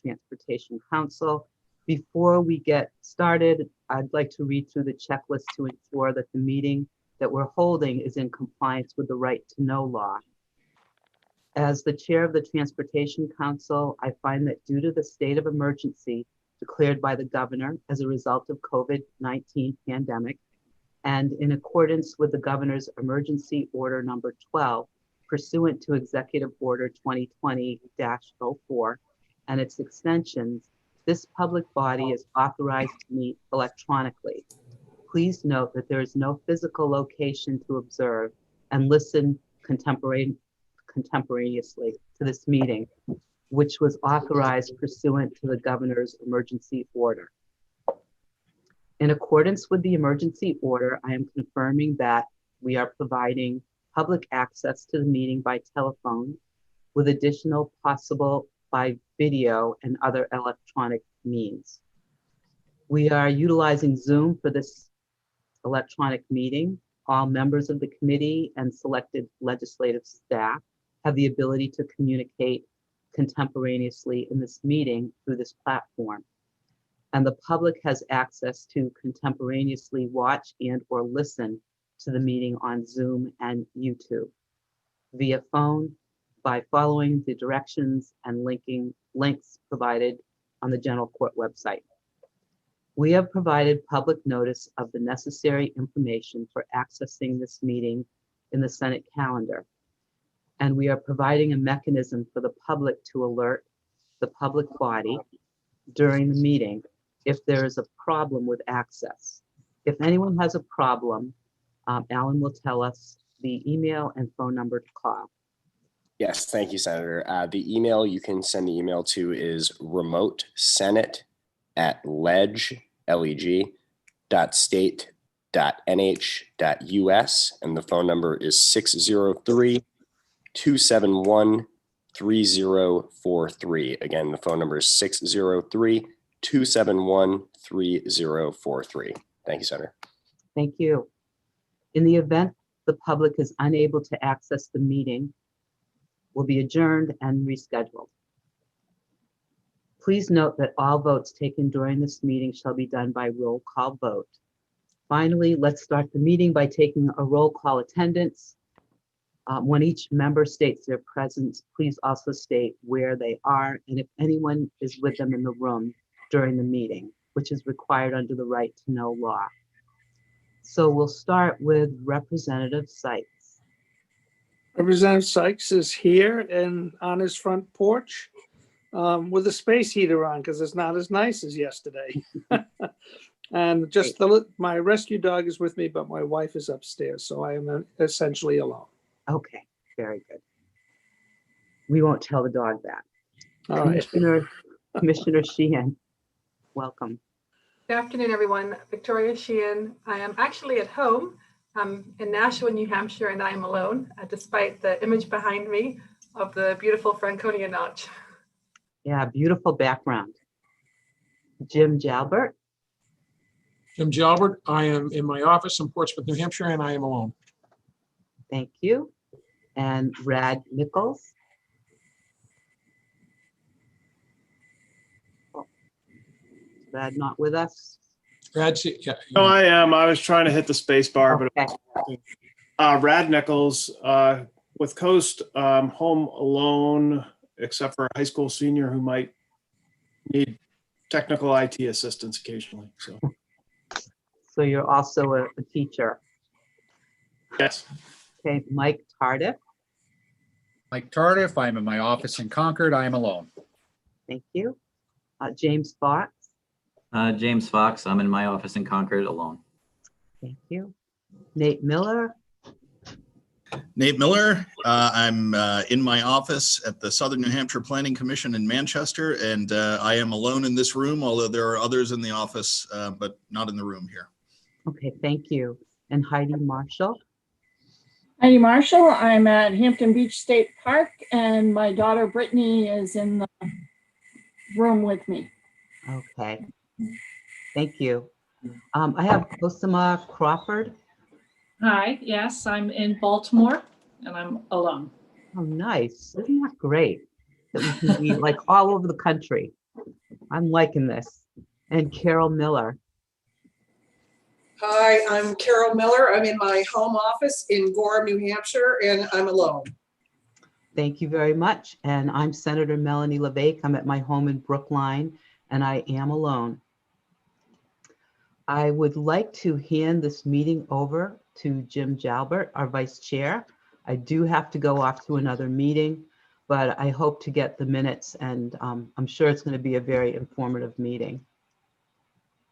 Transportation Council. Before we get started, I'd like to read through the checklist to ensure that the meeting that we're holding is in compliance with the right to know law. As the chair of the Transportation Council, I find that due to the state of emergency declared by the governor as a result of COVID-19 pandemic, and in accordance with the governor's emergency order number 12, pursuant to Executive Order 2020-04 and its extensions, this public body is authorized to meet electronically. Please note that there is no physical location to observe and listen contemporaneously to this meeting, which was authorized pursuant to the governor's emergency order. In accordance with the emergency order, I am confirming that we are providing public access to the meeting by telephone, with additional possible by video and other electronic means. We are utilizing Zoom for this electronic meeting. All members of the committee and selected legislative staff have the ability to communicate contemporaneously in this meeting through this platform. And the public has access to contemporaneously watch and or listen to the meeting on Zoom and YouTube via phone by following the directions and links provided on the General Court website. We have provided public notice of the necessary information for accessing this meeting in the Senate calendar. And we are providing a mechanism for the public to alert the public body during the meeting if there is a problem with access. If anyone has a problem, Alan will tell us the email and phone number to call. Yes, thank you, Senator. The email you can send the email to is remotesenate@leg.state.nh.us, and the phone number is 603-271-3043. Again, the phone number is 603-271-3043. Thank you, Senator. Thank you. In the event the public is unable to access the meeting, will be adjourned and rescheduled. Please note that all votes taken during this meeting shall be done by roll call vote. Finally, let's start the meeting by taking a roll call attendance. When each member states their presence, please also state where they are and if anyone is with them in the room during the meeting, which is required under the right to know law. So we'll start with Representative Sykes. Representative Sykes is here and on his front porch with a space heater on because it's not as nice as yesterday. And just my rescue dog is with me, but my wife is upstairs, so I am essentially alone. Okay, very good. We won't tell the dog that. All right. Commissioner Sheehan, welcome. Good afternoon, everyone. Victoria Sheehan. I am actually at home. I'm in Nashua, New Hampshire, and I am alone, despite the image behind me of the beautiful Franconia Notch. Yeah, beautiful background. Jim Jalbert. Jim Jalbert. I am in my office in Portsmouth, New Hampshire, and I am alone. Thank you. And Rad Nichols. Oh, Rad not with us? Brad, yeah. No, I am. I was trying to hit the space bar, Okay. but Rad Nichols with Coast, home alone, except for a high school senior who might need technical IT assistance occasionally. So you're also a teacher. Yes. Okay, Mike Tardif. Mike Tardif, I'm in my office in Concord. I am alone. Thank you. James Fox. James Fox, I'm in my office in Concord alone. Thank you. Nate Miller. Nate Miller. I'm in my office at the Southern New Hampshire Planning Commission in Manchester, and I am alone in this room, although there are others in the office, but not in the room here. Okay, thank you. And Heidi Marshall. Heidi Marshall, I'm at Hampton Beach State Park, and my daughter Brittany is in the room with me. Okay, thank you. I have Cosima Crawford. Hi, yes, I'm in Baltimore and I'm alone. Oh, nice. Isn't that great that we can be like all over the country? I'm liking this. And Carol Miller. Hi, I'm Carol Miller. I'm in my home office in Gorham, New Hampshire, and I'm alone. Thank you very much. And I'm Senator Melanie LeVake. I'm at my home in Brookline, and I am alone. I would like to hand this meeting over to Jim Jalbert, our Vice Chair. I do have to go off to another meeting, but I hope to get the minutes, and I'm sure it's going to be a very informative meeting.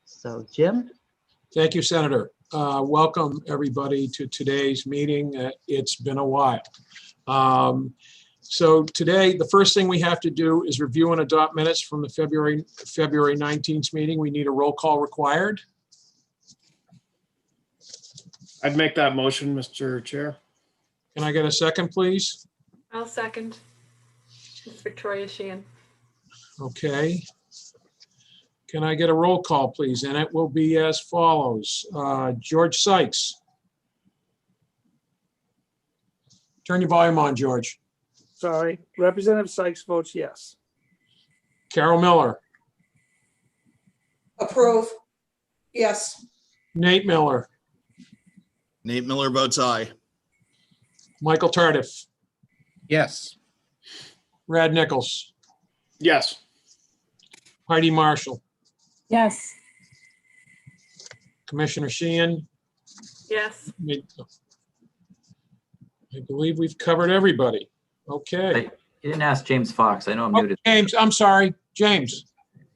So, Jim? Thank you, Senator. Welcome, everybody, to today's meeting. It's been a while. So today, the first thing we have to do is review and adopt minutes from the February 19th meeting. We need a roll call required. I'd make that motion, Mr. Chair. Can I get a second, please? I'll second. It's Victoria Sheehan. Okay. Can I get a roll call, please? And it will be as follows. George Sykes. Turn your volume on, George. Sorry, Representative Sykes votes yes. Carol Miller. Approve. Yes. Nate Miller. Nate Miller votes aye. Michael Tardif. Yes. Brad Nichols. Yes. Heidi Marshall. Yes. Commissioner Sheehan. Yes. I believe we've covered everybody. Okay. You didn't ask James Fox. I know I'm muted. James, I'm sorry. James.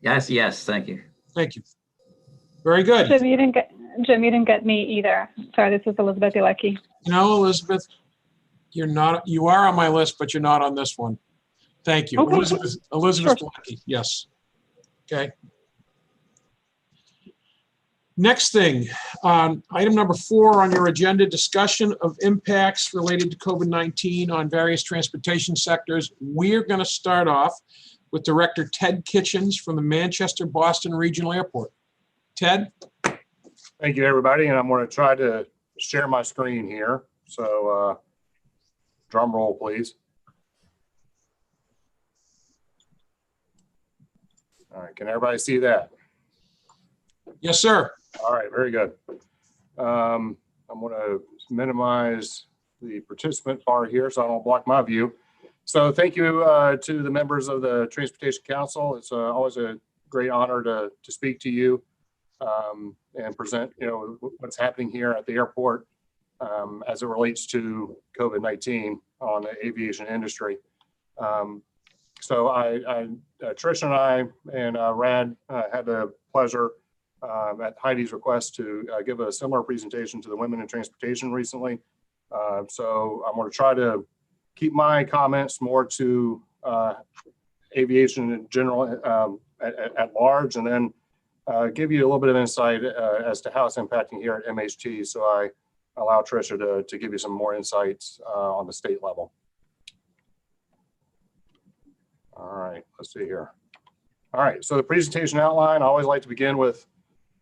Yes, yes, thank you. Thank you. Very good. Jim, you didn't get me either. Sorry, this is Elizabeth Ulecki. No, Elizabeth, you are on my list, but you're not on this one. Thank you. Okay. Elizabeth Sure. Ulecki, yes. Okay. Next thing, item number 4 on your agenda, discussion of impacts related to COVID-19 on various transportation sectors. We're going to start off with Director Ted Kitchens from the Manchester-Boston Regional Airport. Ted? Thank you, everybody, and I'm going to try to share my screen here. So drum roll, please. All right, can everybody see that? Yes, sir. All right, very good. I'm going to minimize the participant bar here so I don't block my view. So thank you to the members of the Transportation Council. It's always a great honor to speak to you and present, what's happening here at the airport as it relates to COVID-19 on the aviation industry. So Trish and I and Rad had the pleasure at Heidi's request to give a similar presentation to the Women in Transportation recently. So I'm going to try to keep my comments more to aviation in general at large, and then give you a little bit of insight as to how it's impacting here at MHT. So I allow Tricia to give you some more insights on the state level. All right, let's see here. All right, so the presentation outline, I always like to begin with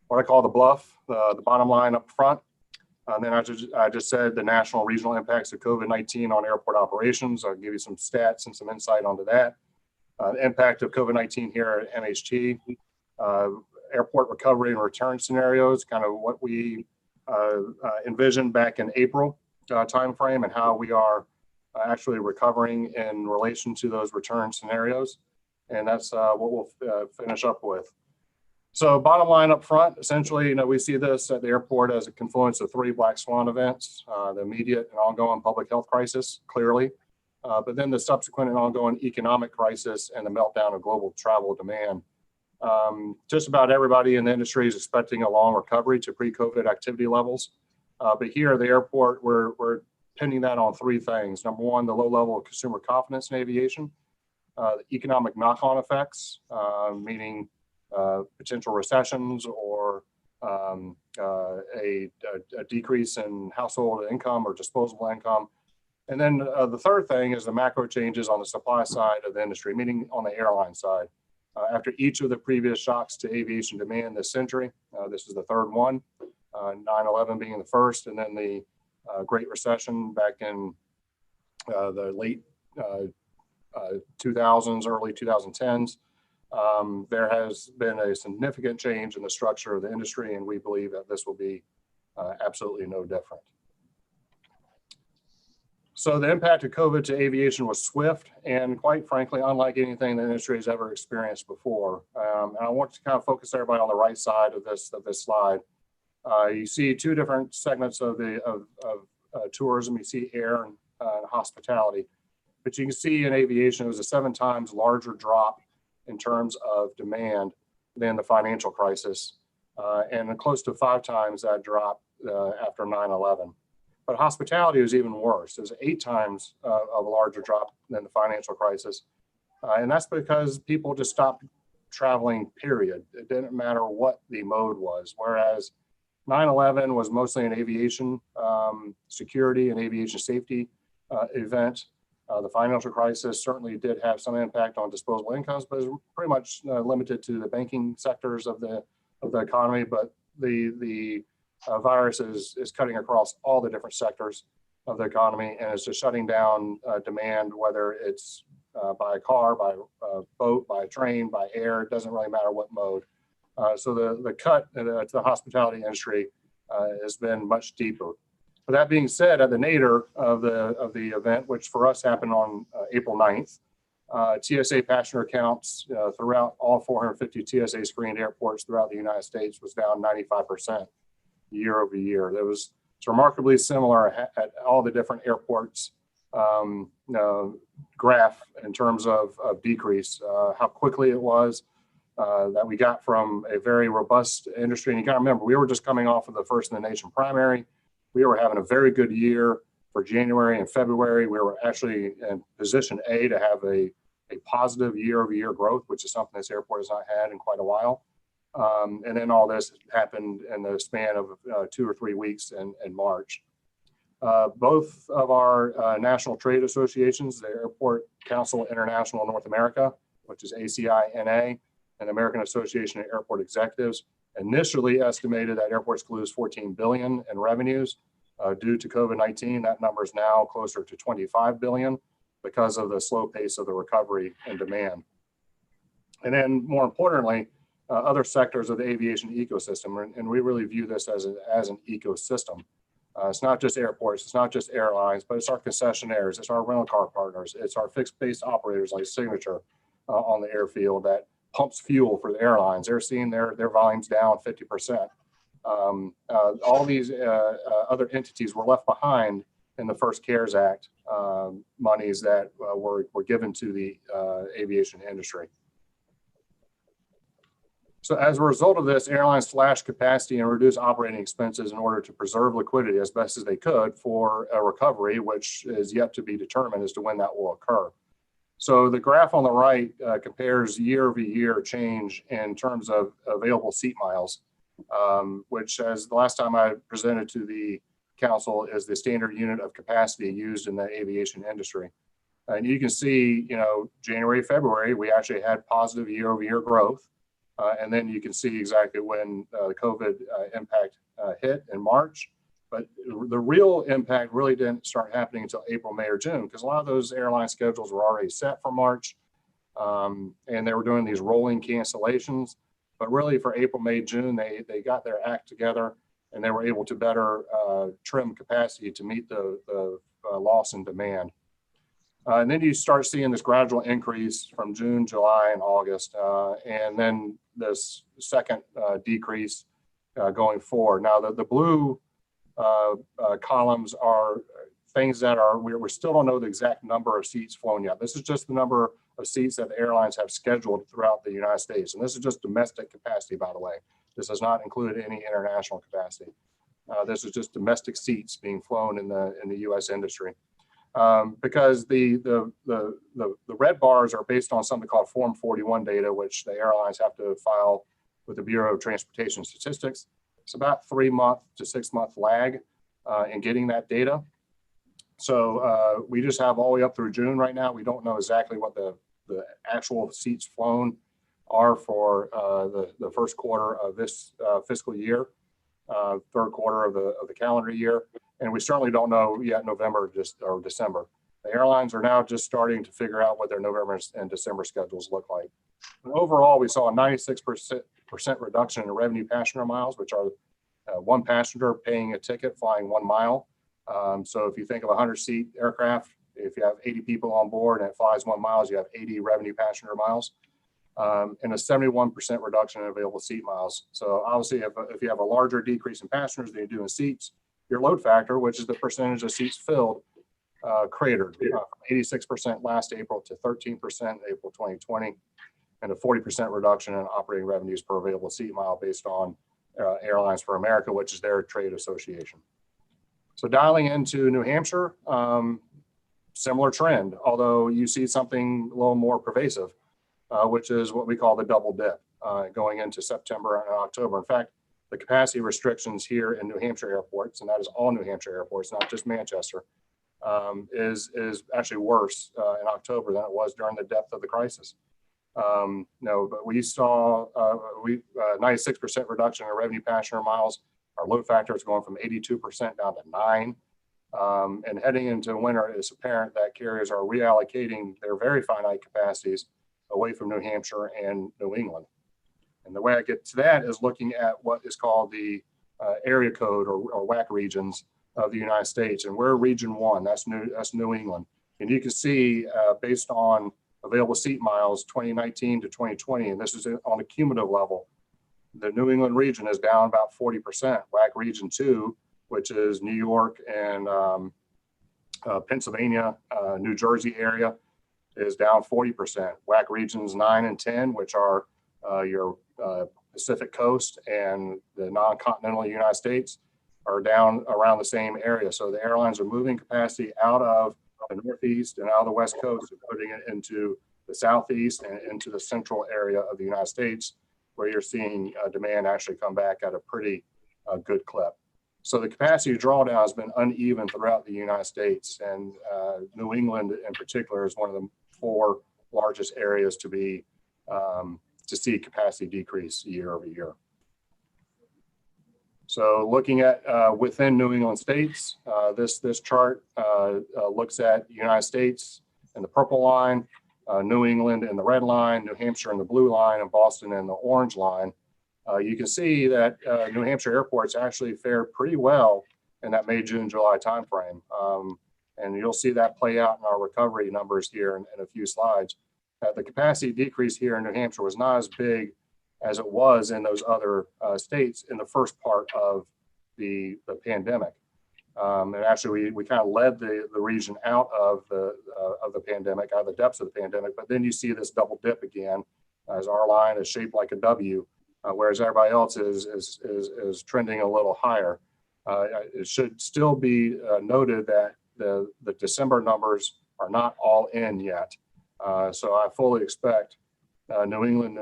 what I call the bluff, the bottom line up front. And then I just said the national regional impacts of COVID-19 on airport operations. I'll give you some stats and some insight onto that. The impact of COVID-19 here at MHT, airport recovery and return scenarios, kind of what we envisioned back in April timeframe, and how we are actually recovering in relation to those return scenarios. And that's what we'll finish up with. So bottom line up front, essentially, we see this at the airport as a confluence of 3 black swan events, the immediate and ongoing public health crisis, clearly, but then the subsequent and ongoing economic crisis and the meltdown of global travel demand. Just about everybody in the industry is expecting a long recovery to pre-COVID activity levels. But here at the airport, we're pinning that on 3 things. Number 1, the low level of consumer confidence in aviation, the economic knock-on effects, meaning potential recessions or a decrease in household income or disposable income. And then the third thing is the macro changes on the supply side of the industry, meaning on the airline side. After each of the previous shocks to aviation demand this century, this is the third one, 9/11 being the first, and then the Great Recession back in the late 2000s, early 2010s. there has been a significant change in the structure of the industry, and we believe that this will be absolutely no different. So the impact of COVID to aviation was swift and, quite frankly, unlike anything the industry has ever experienced before. And I want to kind of focus everybody on the right side of this slide. You see two different segments of tourism. You see air and hospitality, but you can see in aviation it was a 7 times larger drop in terms of demand than the financial crisis, and close to 5 times that drop after 9/11. But hospitality was even worse. It was 8 times of a larger drop than the financial crisis. And that's because people just stopped traveling, period. It didn't matter what the mode was. Whereas 9/11 was mostly an aviation security and aviation safety event. The financial crisis certainly did have some impact on disposable incomes, but it was pretty much limited to the banking sectors of the economy. But the virus is cutting across all the different sectors of the economy, and it's just shutting down demand, whether it's by a car, by a boat, by a train, by air. It doesn't really matter what mode. So the cut to the hospitality industry has been much deeper. But that being said, at the nadir of the event, which for us happened on April 9th, TSA passenger counts throughout all 450 TSA screened airports throughout the United States was down 95% year over year. It's remarkably similar at all the different airports graph in terms of decrease, how quickly it was that we got from a very robust industry. And you got to remember, we were just coming off of the first in the nation primary. We were having a very good year for January and February. We were actually in position A to have a positive year over year growth, which is something this airport has not had in quite a while. And then all this happened in the span of 2 or 3 weeks in March. Both of our national trade associations, the Airport Council International North America, which is ACI-NA, and the American Association of Airport Executives, initially estimated that airports could lose $14 billion in revenues due to COVID-19. That number is now closer to $25 billion because of the slow pace of the recovery and demand. And then more importantly, other sectors of the aviation ecosystem, and we really view this as an ecosystem. It's not just airports, it's not just airlines, but it's our concessionaires, it's our rental car partners, it's our fixed-base operators like Signature on the airfield that pumps fuel for the airlines. They're seeing their volumes down 50%. All these other entities were left behind in the first CARES Act monies that were given to the aviation industry. So as a result of this, airlines slashed capacity and reduced operating expenses in order to preserve liquidity as best as they could for a recovery, which is yet to be determined as to when that will occur. So the graph on the right compares year over year change in terms of available seat miles, which, as the last time I presented to the council, is the standard unit of capacity used in the aviation industry. And you can see, January, February, we actually had positive year over year growth. And then you can see exactly when the COVID impact hit in March. But the real impact really didn't start happening until April, May, or June, because a lot of those airline schedules were already set for March. And they were doing these rolling cancellations. But really for April, May, June, they got their act together and they were able to better trim capacity to meet the loss in demand. And then you start seeing this gradual increase from June, July, and August, and then this second decrease going forward. Now, the blue columns are things that we still don't know the exact number of seats flown yet. This is just the number of seats that the airlines have scheduled throughout the United States. And this is just domestic capacity, by the way. This does not include any international capacity. This is just domestic seats being flown in the U.S. industry. Because the red bars are based on something called Form 41 data, which the airlines have to file with the Bureau of Transportation Statistics. It's about 3-month to 6-month lag in getting that data. So we just have all the way up through June right now. We don't know exactly what the actual seats flown are for the first quarter of this fiscal year, third quarter of the calendar year. And we certainly don't know yet November or December. The airlines are now just starting to figure out what their November and December schedules look like. And overall, we saw a 96% reduction in revenue passenger miles, which are one passenger paying a ticket flying 1 mile. So if you think of a 100-seat aircraft, if you have 80 people on board and it flies 1 mile, you have 80 revenue passenger miles, and a 71% reduction in available seat miles. So obviously, if you have a larger decrease in passengers than you do in seats, your load factor, which is the percentage of seats filled, cratered from 86% last April to 13% in April 2020, and a 40% reduction in operating revenues per available seat mile based on Airlines for America, which is their trade association. So dialing into New Hampshire, similar trend, although you see something a little more pervasive, which is what we call the double dip going into September and October. In fact, the capacity restrictions here in New Hampshire airports, and that is all New Hampshire airports, not just Manchester, is actually worse in October than it was during the depth of the crisis. No, but we saw 96% reduction in revenue passenger miles. Our load factor is going from 82% down to 9%. And heading into winter, it's apparent that carriers are reallocating their very finite capacities away from New Hampshire and New England. And the way I get to that is looking at what is called the area code or WAC regions of the United States. And we're region 1, that's New England. And you can see based on available seat miles 2019 to 2020, and this is on a cumulative level, the New England region is down about 40%. WAC region 2, which is New York and Pennsylvania, New Jersey area, is down 40%. WAC regions 9 and 10, which are your Pacific coast and the non-continental United States, are down around the same area. So the airlines are moving capacity out of the Northeast and out of the West Coast and putting it into the Southeast and into the central area of the United States, where you're seeing demand actually come back at a pretty good clip. So the capacity drawdown has been uneven throughout the United States, and New England in particular is one of the 4 largest areas to see capacity decrease year over year. So looking at within New England states, this chart looks at the United States in the purple line, New England in the red line, New Hampshire in the blue line, and Boston in the orange line. You can see that New Hampshire airports actually fared pretty well in that May, June, July timeframe. And you'll see that play out in our recovery numbers here in a few slides. The capacity decrease here in New Hampshire was not as big as it was in those other states in the first part of the pandemic. And actually, we kind of led the region out of the pandemic, out of the depths of the pandemic. But then you see this double dip again, as our line is shaped like a W, whereas everybody else is trending a little higher. It should still be noted that the December numbers are not all in yet. So I fully expect New England,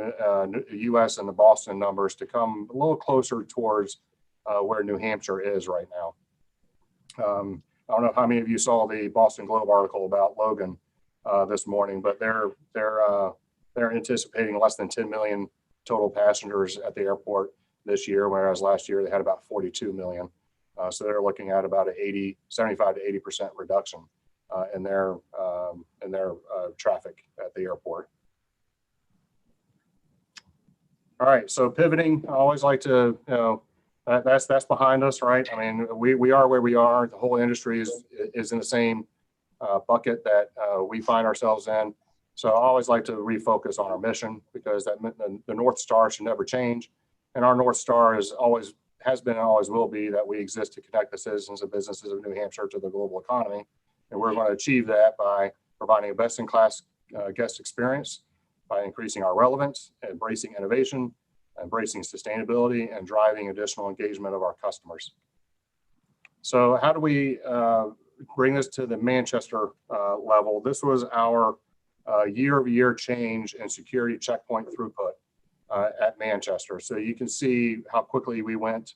US, and the Boston numbers to come a little closer towards where New Hampshire is right now. I don't know how many of you saw the Boston Globe article about Logan this morning, but they're anticipating less than 10 million total passengers at the airport this year, whereas last year they had about 42 million. So they're looking at about a 75 to 80% reduction in their traffic at the airport. All right, so pivoting, I always like to, that's behind us, right? I mean, we are where we are. The whole industry is in the same bucket that we find ourselves in. So I always like to refocus on our mission, because the North Star should never change. And our North Star has been and always will be that we exist to connect the citizens and businesses of New Hampshire to the global economy. And we're going to achieve that by providing a best-in-class guest experience, by increasing our relevance, embracing innovation, embracing sustainability, and driving additional engagement of our customers. So how do we bring this to the Manchester level? This was our year-over-year change in security checkpoint throughput at Manchester. So you can see how quickly we went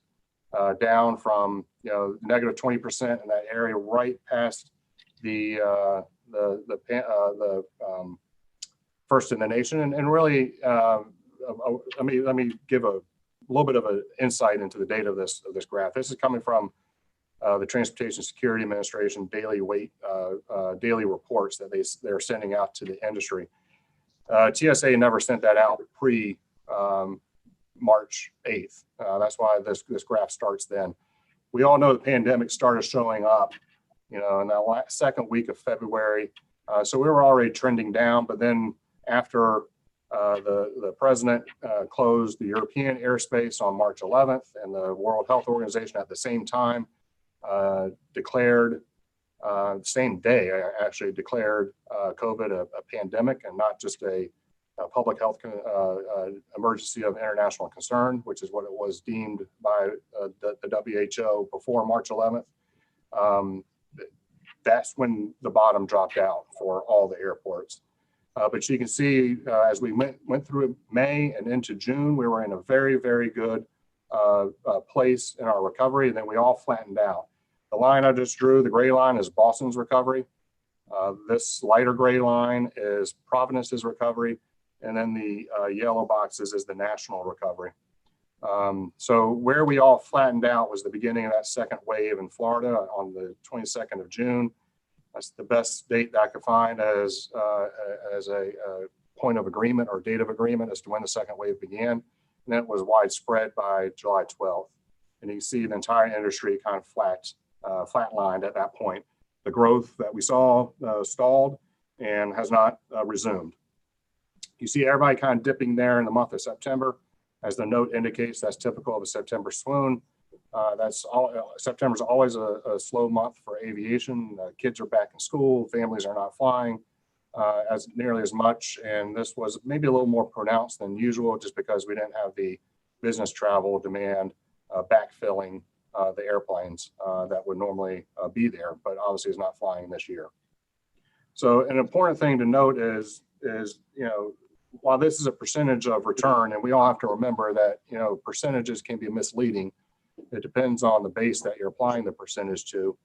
down from negative 20% in that area right past the first in the nation, and really let me give a little bit of an insight into the data of this graph. This is coming from the Transportation Security Administration daily reports that they're sending out to the industry. TSA never sent that out pre March 8th. That's why this graph starts then. We all know the pandemic started showing up, in that second week of February. So we were already trending down, but then after the president closed the European airspace on March 11th, and the World Health Organization at the same time declared, the same day actually declared COVID a pandemic and not just a public health emergency of international concern, which is what it was deemed by the WHO before March 11th. That's when the bottom dropped out for all the airports. But you can see as we went through May and into June, we were in a very, very good place in our recovery, and then we all flattened out. The line I just drew, the gray line, is Boston's recovery. This lighter gray line is Providence's recovery, and then the yellow boxes is the national recovery. So where we all flattened out was the beginning of that second wave in Florida on the 22nd of June. That's the best date that I could find as a point of agreement or date of agreement as to when the second wave began. And then it was widespread by July 12th. And you can see the entire industry kind of flatlined at that point. The growth that we saw stalled and has not resumed. You see everybody kind of dipping there in the month of September. As the note indicates, that's typical of a September swoon. September's always a slow month for aviation. Kids are back in school, families are not flying as nearly as much. And this was maybe a little more pronounced than usual just because we didn't have the business travel demand backfilling the airplanes that would normally be there, but obviously is not flying this year. So an important thing to note is while this is a percentage of return, and we all have to remember that, percentages can be misleading. It depends on the base that you're applying the percentage to.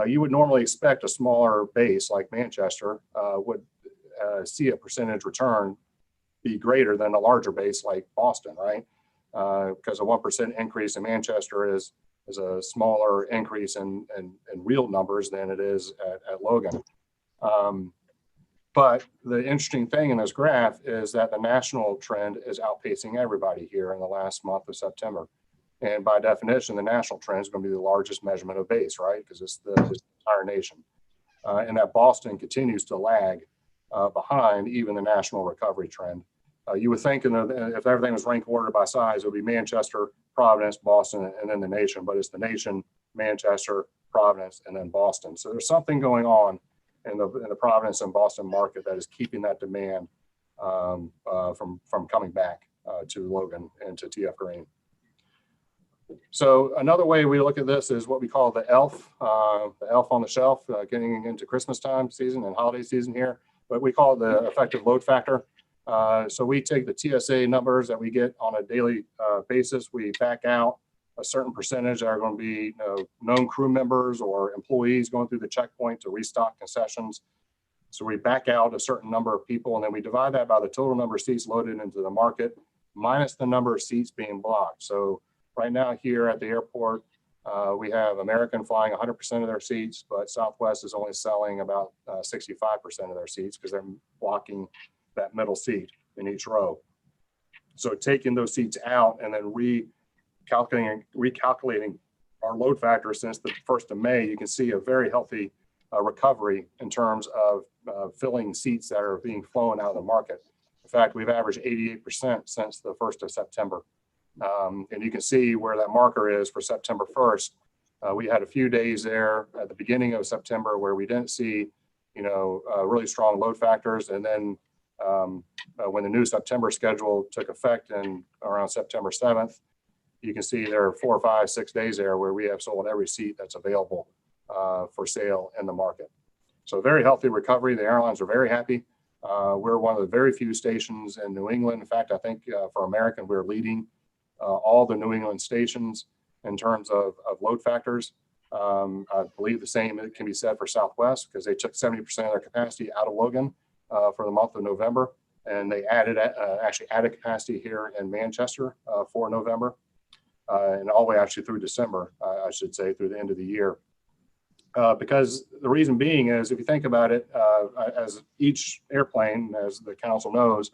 You would normally expect a smaller base like Manchester would see a percentage return be greater than a larger base like Boston, right? Because a 1% increase in Manchester is a smaller increase in real numbers than it is at Logan. But the interesting thing in this graph is that the national trend is outpacing everybody here in the last month of September. And by definition, the national trend is going to be the largest measurement of base, right? Because it's the entire nation. And that Boston continues to lag behind even the national recovery trend. You would think if everything was rank ordered by size, it would be Manchester, Providence, Boston, and then the nation. But it's the nation, Manchester, Providence, and then Boston. So there's something going on in the Providence and Boston market that is keeping that demand from coming back to Logan and to TF Green. So another way we look at this is what we call the ELF on the shelf, getting into Christmas time season and holiday season here, but we call it the effective load factor. So we take the TSA numbers that we get on a daily basis, we back out a certain percentage that are going to be known crew members or employees going through the checkpoint to restock concessions. So we back out a certain number of people, and then we divide that by the total number of seats loaded into the market minus the number of seats being blocked. So right now here at the airport, we have American flying 100% of their seats, but Southwest is only selling about 65% of their seats because they're blocking that middle seat in each row. So taking those seats out and then recalculating our load factor since the 1st of May, you can see a very healthy recovery in terms of filling seats that are being flown out of the market. In fact, we've averaged 88% since the 1st of September. And you can see where that marker is for September 1st. We had a few days there at the beginning of September where we didn't see, really strong load factors. And then when the new September schedule took effect in around September 7th, you can see there are 4, 5, 6 days there where we have sold every seat that's available for sale in the market. So very healthy recovery. The airlines are very happy. We're one of the very few stations in New England. In fact, I think for American, we're leading all the New England stations in terms of load factors. I believe the same can be said for Southwest because they took 70% of their capacity out of Logan for the month of November. And they actually added capacity here in Manchester for November. And all the way actually through December, I should say, through the end of the year. because the reason being is, if you think about it, as each airplane, as the council knows,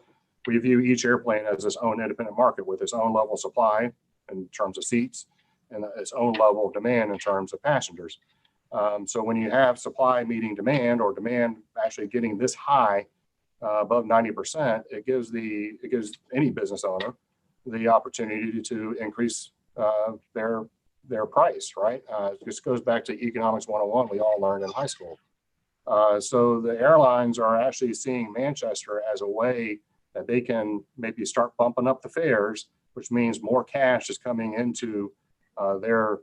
we view each airplane as its own independent market with its own level of supply in terms of seats and its own level of demand in terms of passengers. So when you have supply meeting demand, or demand actually getting this high, above 90%, it gives any business owner the opportunity to increase their price, right? This goes back to economics 101 we all learned in high school. So the airlines are actually seeing Manchester as a way that they can maybe start bumping up the fares, which means more cash is coming into their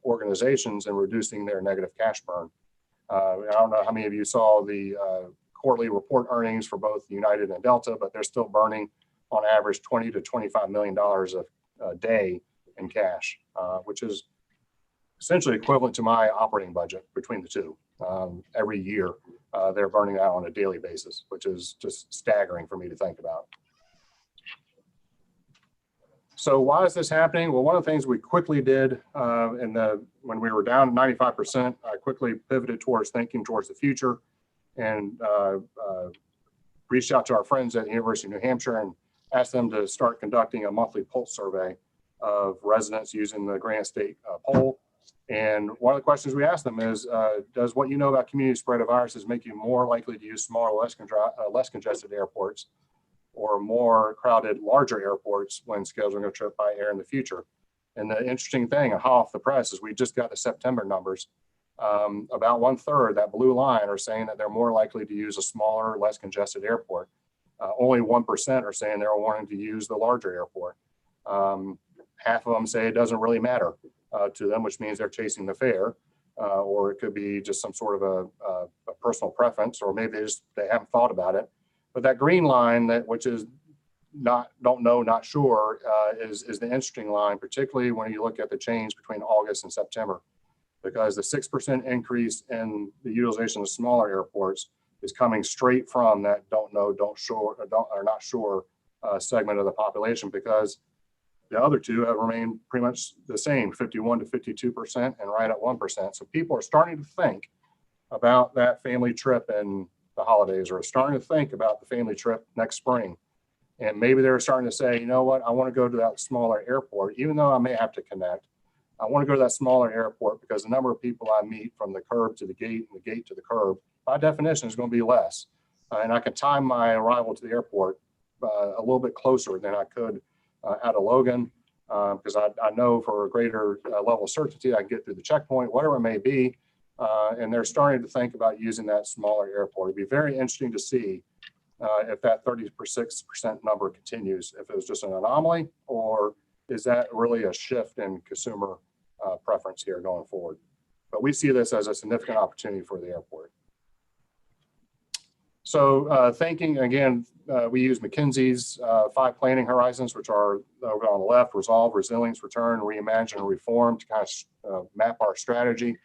organizations and reducing their negative cash burn. I don't know how many of you saw the quarterly report earnings for both United and Delta, but they're still burning on average $20 to $25 million a day in cash, which is essentially equivalent to my operating budget between the two. Every year, they're burning out on a daily basis, which is just staggering for me to think about. So why is this happening? Well, one of the things we quickly did when we were down 95%, I quickly pivoted towards thinking towards the future and reached out to our friends at the University of New Hampshire and asked them to start conducting a monthly pulse survey of residents using the Granite State poll. And one of the questions we asked them is, does what you know about community spread of viruses make you more likely to use smaller, less congested airports, or more crowded, larger airports when scheduling a trip by air in the future? And the interesting thing, hot off the press, is we just got the September numbers. About 1/3, that blue line, are saying that they're more likely to use a smaller, less congested airport. Only 1% are saying they're wanting to use the larger airport. Half of them say it doesn't really matter to them, which means they're chasing the fare, or it could be just some sort of a personal preference, or maybe they haven't thought about it. But that green line, which is don't know, not sure, is the interesting line, particularly when you look at the change between August and September, because the 6% increase in the utilization of smaller airports is coming straight from that don't know, or not sure segment of the population, because the other two have remained pretty much the same, 51 to 52% and right at 1%. So people are starting to think about that family trip in the holidays, or starting to think about the family trip next spring. And maybe they're starting to say, you know what, I want to go to that smaller airport, even though I may have to connect. I want to go to that smaller airport because the number of people I meet from the curb to the gate and the gate to the curb, by definition, is going to be less. And I can time my arrival to the airport a little bit closer than I could out of Logan, because I know for a greater level of certainty, I can get through the checkpoint, whatever it may be. And they're starting to think about using that smaller airport. It'd be very interesting to see if that 36% number continues, if it was just an anomaly, or is that really a shift in consumer preference here going forward. But we see this as a significant opportunity for the airport. So thinking, again, we use McKinsey's 5 planning horizons, which are over on the left: resolve, resilience, return, reimagine, and reform, to kind of map our strategy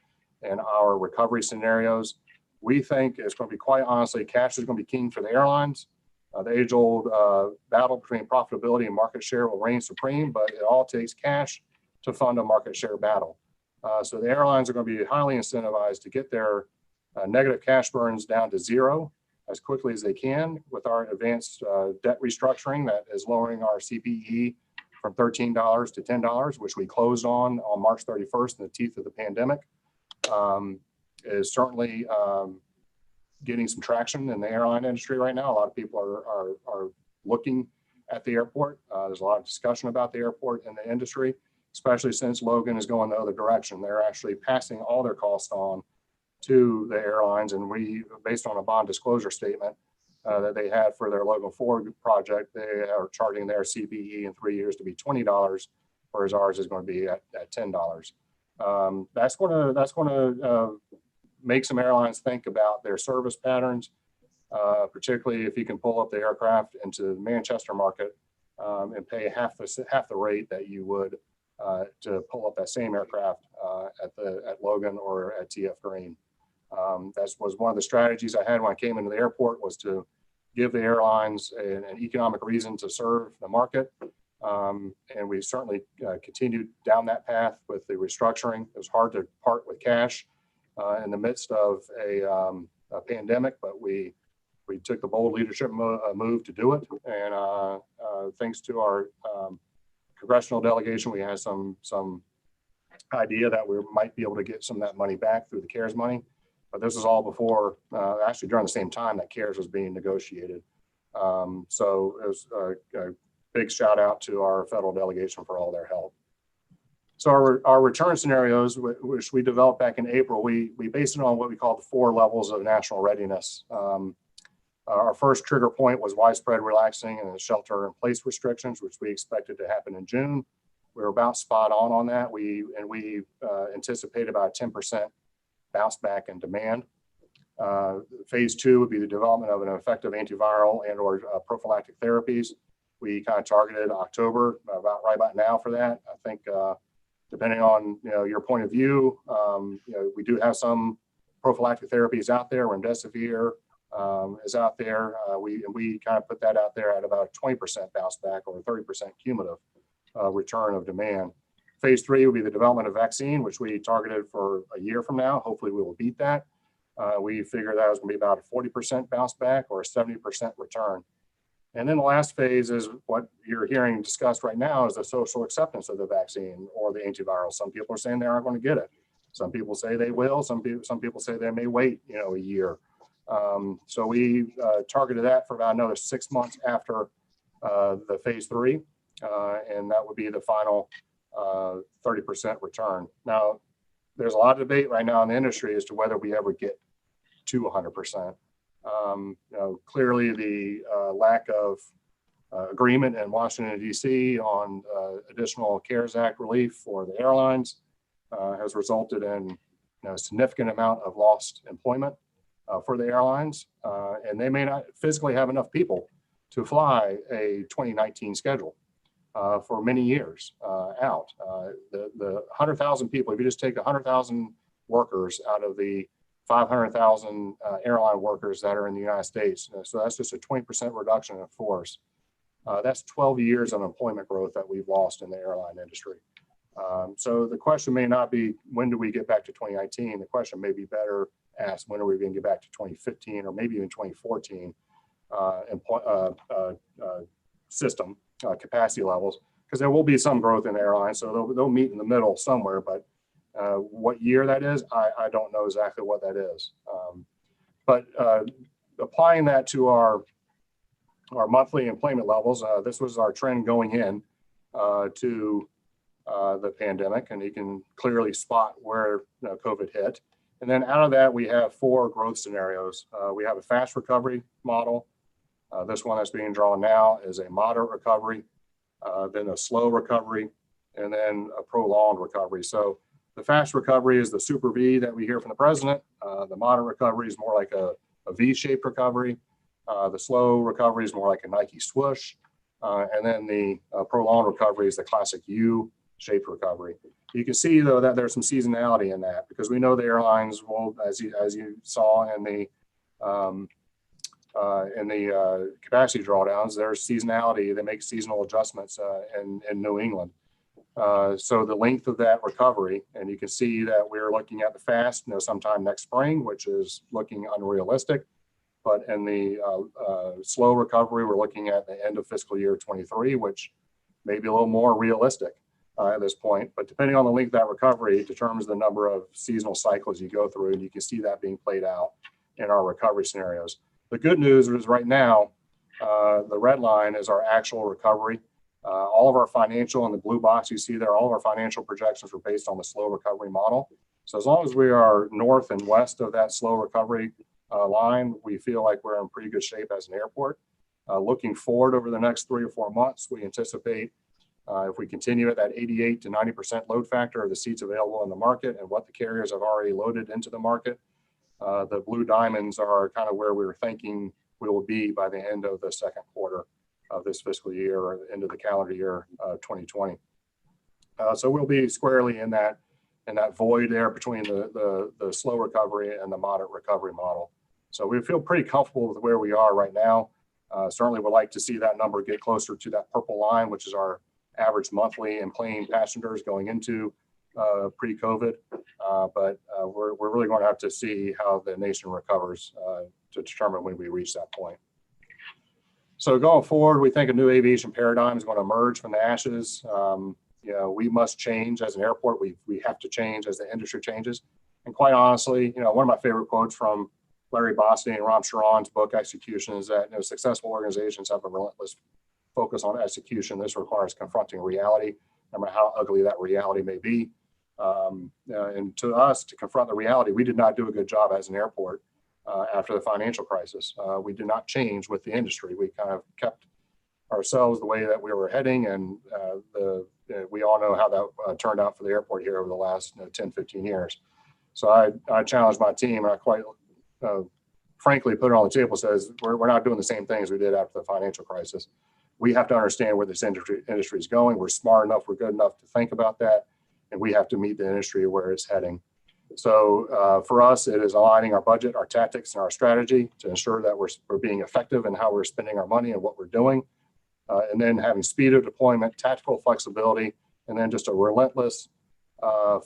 and our recovery scenarios. We think it's going to be, quite honestly, cash is going to be king for the airlines. The age-old battle between profitability and market share will reign supreme, but it all takes cash to fund a market share battle. So the airlines are going to be highly incentivized to get their negative cash burns down to zero as quickly as they can with our advanced debt restructuring that is lowering our CPE from $13 to $10, which we closed on March 31st in the teeth of the pandemic. Is certainly getting some traction in the airline industry right now. A lot of people are looking at the airport. There's a lot of discussion about the airport in the industry, especially since Logan is going the other direction. They're actually passing all their costs on to the airlines, and we, based on a bond disclosure statement that they had for their Logan 4 project, they are charging their CPE in 3 years to be $20, whereas ours is going to be at $10. That's going to make some airlines think about their service patterns, particularly if you can pull up the aircraft into the Manchester market and pay half the rate that you would to pull up that same aircraft at Logan or at TF Green. That was one of the strategies I had when I came into the airport, was to give the airlines an economic reason to serve the market. And we certainly continued down that path with the restructuring. It was hard to part with cash in the midst of a pandemic, but we took the bold leadership move to do it. And thanks to our congressional delegation, we had some idea that we might be able to get some of that money back through the CARES money. But this is all before, actually during the same time that CARES was being negotiated. So it was a big shout out to our federal delegation for all their help. So our return scenarios, which we developed back in April, we based it on what we call the 4 levels of national readiness. Our first trigger point was widespread relaxing and shelter-in-place restrictions, which we expected to happen in June. We were about spot on that. We anticipate about a 10% bounce back in demand. Phase 2 would be the development of an effective antiviral and or prophylactic therapies. We kind of targeted October, right about now for that. I think depending on your point of view, we do have some prophylactic therapies out there. Remdesivir is out there. We kind of put that out there at about a 20% bounce back or 30% cumulative return of demand. Phase 3 will be the development of vaccine, which we targeted for a year from now. Hopefully we will beat that. We figured that was going to be about a 40% bounce back or a 70% return. And then the last phase is what you're hearing discussed right now is the social acceptance of the vaccine or the antiviral. Some people are saying they aren't going to get it. Some people say they will. Some people say they may wait, a year. So we targeted that for about another 6 months after the phase 3, and that would be the final 30% return. Now, there's a lot of debate right now in the industry as to whether we ever get to 100%. Clearly the lack of agreement in Washington, D.C. on additional CARES Act relief for the airlines has resulted in a significant amount of lost employment for the airlines, and they may not physically have enough people to fly a 2019 schedule for many years out. The 100,000 people, if you just take 100,000 workers out of the 500,000 airline workers that are in the United States, so that's just a 20% reduction in force. That's 12 years of employment growth that we've lost in the airline industry. So the question may not be, when do we get back to 2019? The question may be better asked, when are we going to get back to 2015 or maybe even 2014 system capacity levels, because there will be some growth in the airlines, so they'll meet in the middle somewhere, but what year that is, I don't know exactly what that is. But applying that to our monthly employment levels, this was our trend going in to the pandemic, and you can clearly spot where COVID hit. And then out of that, we have 4 growth scenarios. We have a fast recovery model. This one that's being drawn now is a moderate recovery, then a slow recovery, and then a prolonged recovery. So the fast recovery is the super V that we hear from the president. The moderate recovery is more like a V-shaped recovery. The slow recovery is more like a Nike swoosh. And then the prolonged recovery is the classic U-shaped recovery. You can see, though, that there's some seasonality in that, because we know the airlines will, as you saw in the capacity drawdowns, there's seasonality. They make seasonal adjustments in New England. So the length of that recovery, and you can see that we're looking at the fast, sometime next spring, which is looking unrealistic. But in the slow recovery, we're looking at the end of fiscal year 23, which may be a little more realistic at this point. But depending on the length of that recovery, it determines the number of seasonal cycles you go through, and you can see that being played out in our recovery scenarios. The good news is right now, the red line is our actual recovery. All of our financial, in the blue box you see there, all of our financial projections were based on the slow recovery model. So as long as we are north and west of that slow recovery line, we feel like we're in pretty good shape as an airport. Looking forward over the next 3 or 4 months, we anticipate if we continue at that 88 to 90% load factor of the seats available in the market and what the carriers have already loaded into the market, the blue diamonds are kind of where we were thinking we will be by the end of the second quarter of this fiscal year or into the calendar year 2020. So we'll be squarely in that void there between the slow recovery and the moderate recovery model. So we feel pretty comfortable with where we are right now. Certainly would like to see that number get closer to that purple line, which is our average monthly and plane passengers going into pre-COVID. but we're really going to have to see how the nation recovers to determine when we reach that point. So going forward, we think a new aviation paradigm is going to emerge from the ashes. You know, we must change as an airport. We have to change as the industry changes. And quite honestly, you know, one of my favorite quotes from Larry Boston and Ram Charan's book, Execution, is that, you know, successful organizations have a relentless focus on execution. This requires confronting reality, no matter how ugly that reality may be. And to us, to confront the reality, we did not do a good job as an airport after the financial crisis. We did not change with the industry. We kind of kept ourselves the way that we were heading, and we all know how that turned out for the airport here over the last 10, 15 years. So I challenged my team, and I quite frankly put it on the table, says we're not doing the same things we did after the financial crisis. We have to understand where this industry is going. We're smart enough, we're good enough to think about that, and we have to meet the industry where it's heading. So for us, it is aligning our budget, our tactics, and our strategy to ensure that we're being effective in how we're spending our money and what we're doing. And then having speed of deployment, tactical flexibility, and then just a relentless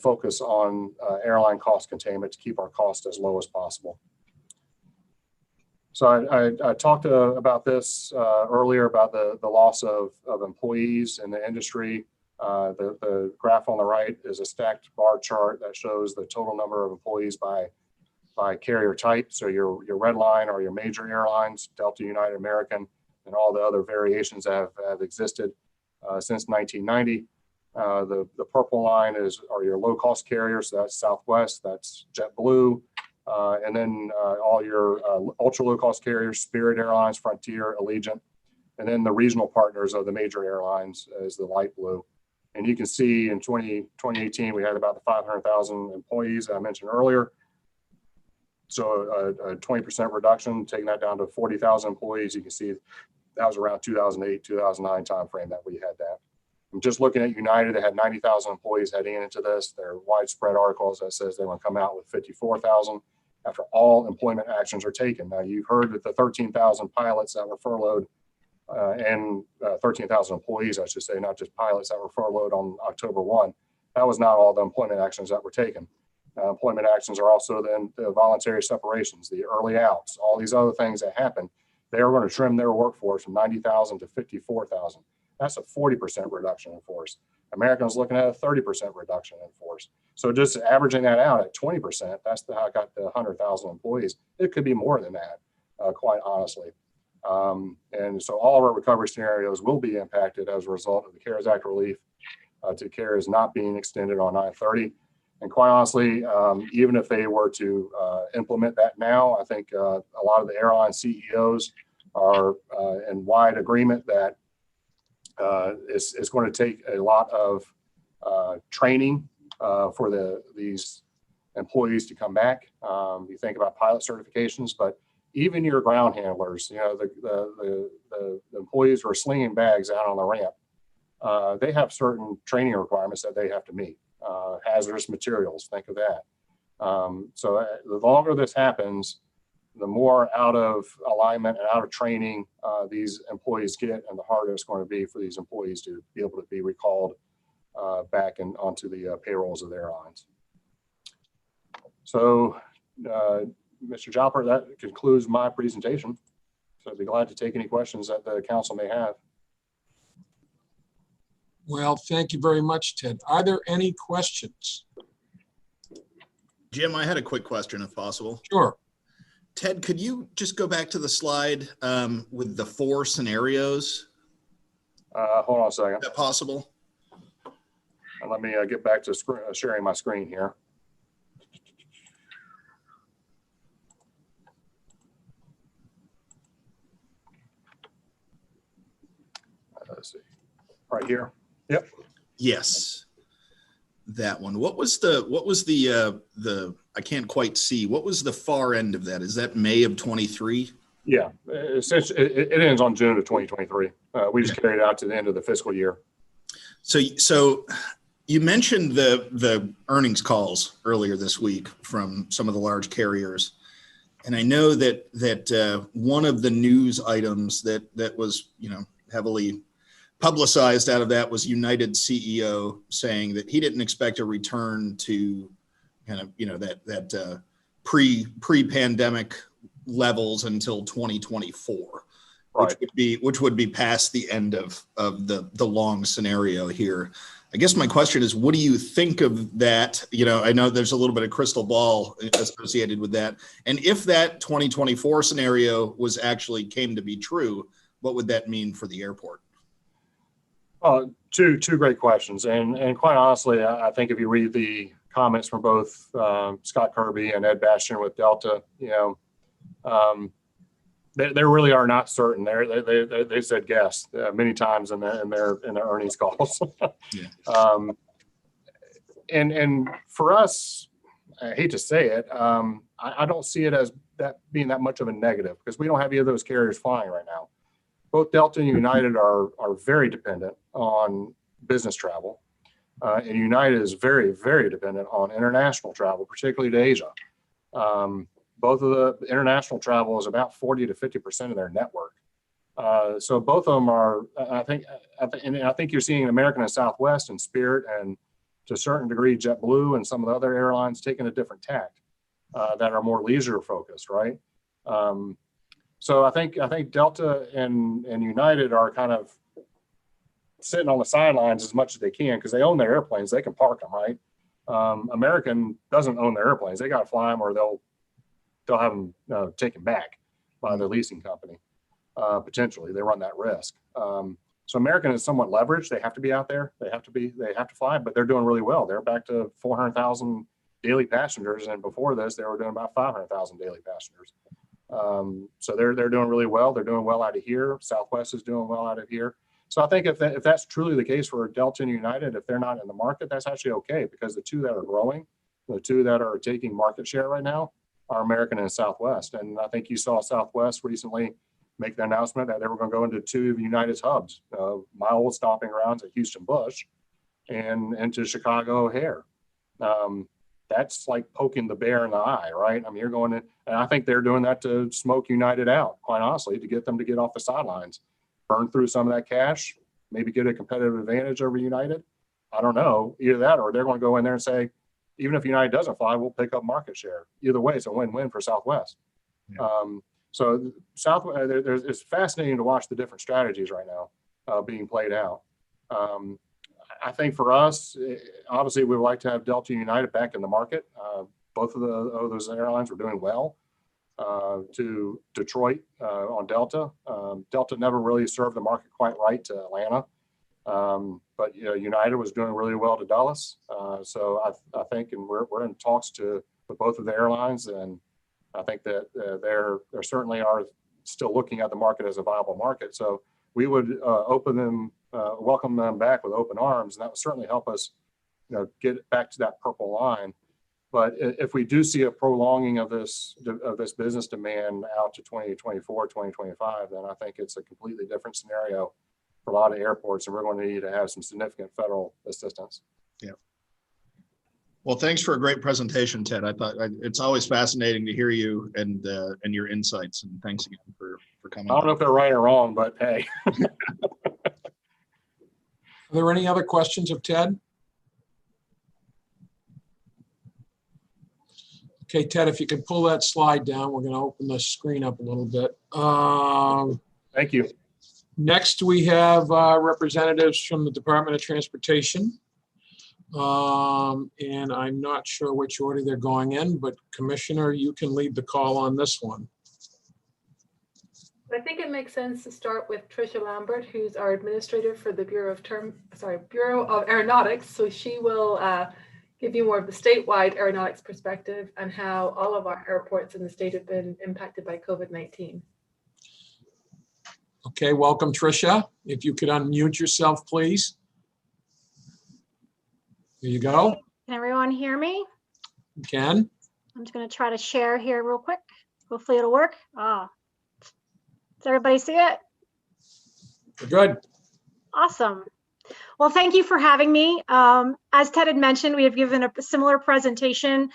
focus on airline cost containment to keep our costs as low as possible. So I talked about this earlier about the loss of employees in the industry. The graph on the right is a stacked bar chart that shows the total number of employees by carrier type. So your red line are your major airlines, Delta, United, American, and all the other variations that have existed since 1990. The purple line are your low cost carriers. So that's Southwest, that's JetBlue, and then all your ultra low cost carriers, Spirit Airlines, Frontier, Allegiant, and then the regional partners of the major airlines is the light blue. And you can see in 2018, we had about the 500,000 employees that I mentioned earlier. So a 20% reduction, taking that down to 40,000 employees. You can see that was around 2008, 2009 timeframe that we had that. I'm just looking at United, they had 90,000 employees heading into this. There are widespread articles that says they want to come out with 54,000 after all employment actions are taken. Now, you've heard that the 13,000 pilots that were furloughed and 13,000 employees, I should say, not just pilots that were furloughed on October 1. That was not all the employment actions that were taken. Employment actions are also then the voluntary separations, the early outs, all these other things that happen. They are going to trim their workforce from 90,000 to 54,000. That's a 40% reduction in force. American's looking at a 30% reduction in force. So just averaging that out at 20%, that's how I got the 100,000 employees. It could be more than that, quite honestly. And so all of our recovery scenarios will be impacted as a result of the CARES Act relief to CARES not being extended on 9/30. And quite honestly, even if they were to implement that now, I think a lot of the airline CEOs are in wide agreement that it's going to take a lot of training for these employees to come back. You think about pilot certifications, but even your ground handlers, you know, the employees who are slinging bags out on the ramp, they have certain training requirements that they have to meet. Hazardous materials, think of that. So the longer this happens, the more out of alignment and out of training these employees get, and the harder it's going to be for these employees to be able to be recalled back and onto the payrolls of the airlines. So, Mr. Jopper, that concludes my presentation. So I'd be glad to take any questions that the council may have. Well, thank you very much, Ted. Are there any questions? Jim, I had a quick question if possible. Sure. Ted, could you just go back to the slide with the 4 scenarios? Hold on a second. Is that possible? Let me get back to sharing my screen here. Let's see. Right here. Yep. Yes. That one. What was the I can't quite see. What was the far end of that? Is that May of 23? Yeah, it ends on June of 2023. We just carried it out to the end of the fiscal year. So you mentioned the earnings calls earlier this week from some of the large carriers. And I know that one of the news items that was, heavily publicized out of that was United CEO saying that he didn't expect a return to kind of, that pre-pandemic levels until 2024, Right. which would be past the end of the long scenario here. I guess my question is, what do you think of that? I know there's a little bit of crystal ball associated with that. And if that 2024 scenario came to be true, what would that mean for the airport? Two great questions. And quite honestly, I think if you read the comments from both Scott Kirby and Ed Bastian with Delta, they really are not certain. They said guess many times in their earnings calls. Yeah. And for us, I hate to say it, I don't see it as that being that much of a negative because we don't have any of those carriers flying right now. Both Delta and United are very dependent on business travel, and United is very, very dependent on international travel, particularly to Asia. Both of the international travel is about 40 to 50% of their network. So both of them are, I think you're seeing American and Southwest and Spirit and to a certain degree JetBlue and some of the other airlines taking a different tack that are more leisure focused, right? So I think Delta and United are kind of sitting on the sidelines as much as they can because they own their airplanes. They can park them, right? American doesn't own their airplanes. They got to fly them or they'll have them taken back by the leasing company. Potentially, they run that risk. So American is somewhat leveraged. They have to be out there. They have to fly, but they're doing really well. They're back to 400,000 daily passengers, and before this, they were doing about 500,000 daily passengers. So they're doing really well. They're doing well out of here. Southwest is doing well out of here. So I think if that's truly the case for Delta and United, if they're not in the market, that's actually okay because the two that are growing, the two that are taking market share right now are American and Southwest. And I think you saw Southwest recently make the announcement that they were going to go into two of United's hubs, my old stopping grounds at Houston Bush and into Chicago O'Hare. That's like poking the bear in the eye, right? I mean, you're going in, and I think they're doing that to smoke United out, quite honestly, to get them to get off the sidelines, burn through some of that cash, maybe get a competitive advantage over United. I don't know, either that or they're going to go in there and say, even if United doesn't fly, we'll pick up market share. Either way, it's a win-win for Southwest. Yeah. So it's fascinating to watch the different strategies right now being played out. I think for us, obviously, we would like to have Delta and United back in the market. Both of those airlines were doing well. To Detroit on Delta. Delta never really served the market quite right to Atlanta. But United was doing really well to Dulles. So I think, and we're in talks with both of the airlines, and I think that they're certainly are still looking at the market as a viable market. So we would welcome them back with open arms, and that would certainly help us, get back to that purple line. But if we do see a prolonging of this business demand out to 2024, 2025, then I think it's a completely different scenario for a lot of airports, and we're going to need to have some significant federal assistance. Yeah. Well, thanks for a great presentation, Ted. I thought it's always fascinating to hear you and your insights. And thanks again for coming. I don't know if they're right or wrong, but hey. Are there any other questions of Ted? Okay, Ted, if you could pull that slide down, we're going to open the screen up a little bit. Thank you. Next, we have representatives from the Department of Transportation. And I'm not sure which order they're going in, but Commissioner, you can lead the call on this one. I think it makes sense to start with Tricia Lambert, who's our administrator for the Bureau of Aeronautics. So she will give you more of the statewide aeronautics perspective and how all of our airports in the state have been impacted by COVID-19. Okay, welcome, Tricia. If you could unmute yourself, please. There you go. Can everyone hear me? You can. I'm just going to try to share here real quick. Hopefully it'll work. Does everybody see it? Good. Awesome. Well, thank you for having me. As Ted had mentioned, we have given a similar presentation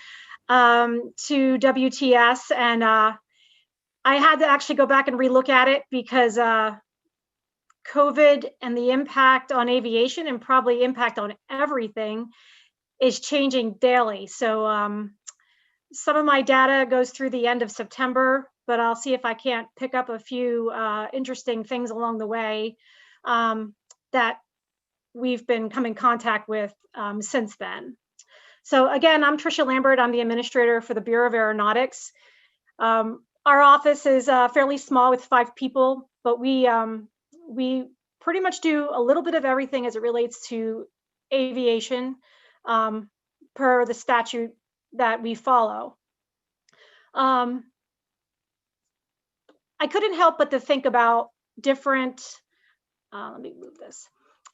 to WTS, and I had to actually go back and relook at it because COVID and the impact on aviation and probably impact on everything is changing daily. So some of my data goes through the end of September, but I'll see if I can't pick up a few interesting things along the way that we've been come in contact with since then. So again, I'm Tricia Lambert. I'm the administrator for the Bureau of Aeronautics. Our office is fairly small with 5 people, but we pretty much do a little bit of everything as it relates to aviation per the statute that we follow. I couldn't help but to think about different, let me move this.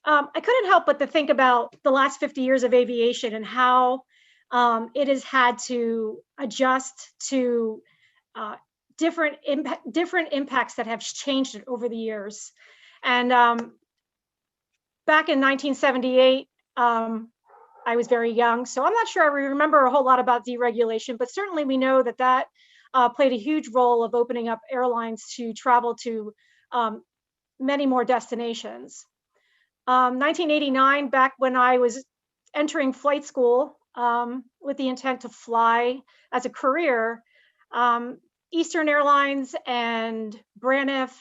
I couldn't help but to think about the last 50 years of aviation and how it has had to adjust to different impacts that have changed it over the years. And back in 1978, I was very young, so I'm not sure I remember a whole lot about deregulation, but certainly we know that that played a huge role of opening up airlines to travel to many more destinations. 1989, back when I was entering flight school with the intent to fly as a career, Eastern Airlines and Braniff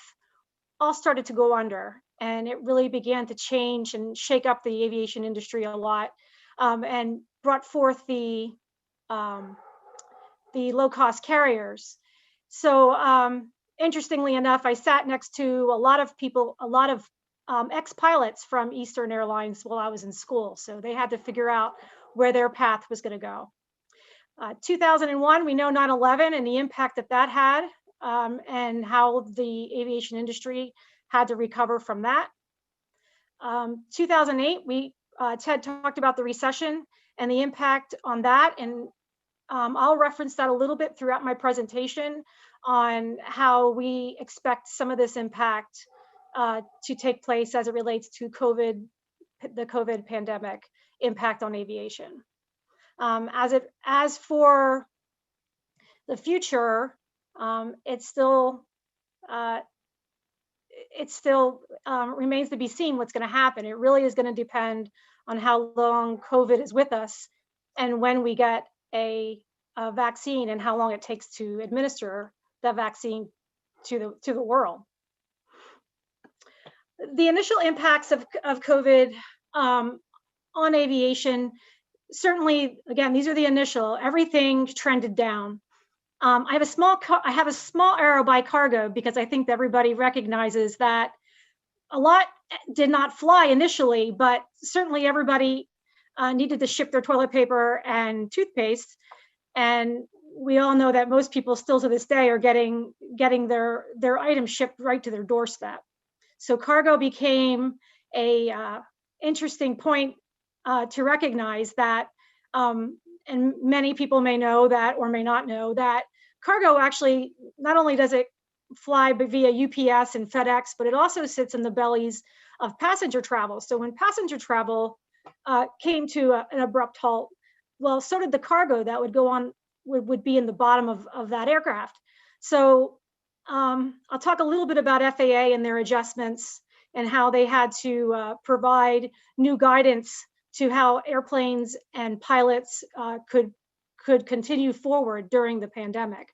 all started to go under, and it really began to change and shake up the aviation industry a lot, and brought forth the low-cost carriers. So interestingly enough, I sat next to a lot of people, a lot of ex-pilots from Eastern Airlines while I was in school. So they had to figure out where their path was going to go. 2001, we know 9/11 and the impact that that had, and how the aviation industry had to recover from that. 2008, Ted talked about the recession and the impact on that, and I'll reference that a little bit throughout my presentation on how we expect some of this impact to take place as it relates to the COVID pandemic impact on aviation. As for the future, it still remains to be seen what's going to happen. It really is going to depend on how long COVID is with us and when we get a vaccine and how long it takes to administer that vaccine to the world. The initial impacts of COVID on aviation, certainly, again, these are the initial, everything trended down. I have a small arrow by cargo because I think that everybody recognizes that a lot did not fly initially, but certainly everybody needed to ship their toilet paper and toothpaste. And we all know that most people still to this day are getting their items shipped right to their doorstep. So cargo became a interesting point to recognize that, and many people may know that or may not know that cargo actually, not only does it fly via UPS and FedEx, but it also sits in the bellies of passenger travel. So when passenger travel came to an abrupt halt, well, so did the cargo that would go on, would be in the bottom of that aircraft. So I'll talk a little bit about FAA and their adjustments and how they had to provide new guidance to how airplanes and pilots could continue forward during the pandemic.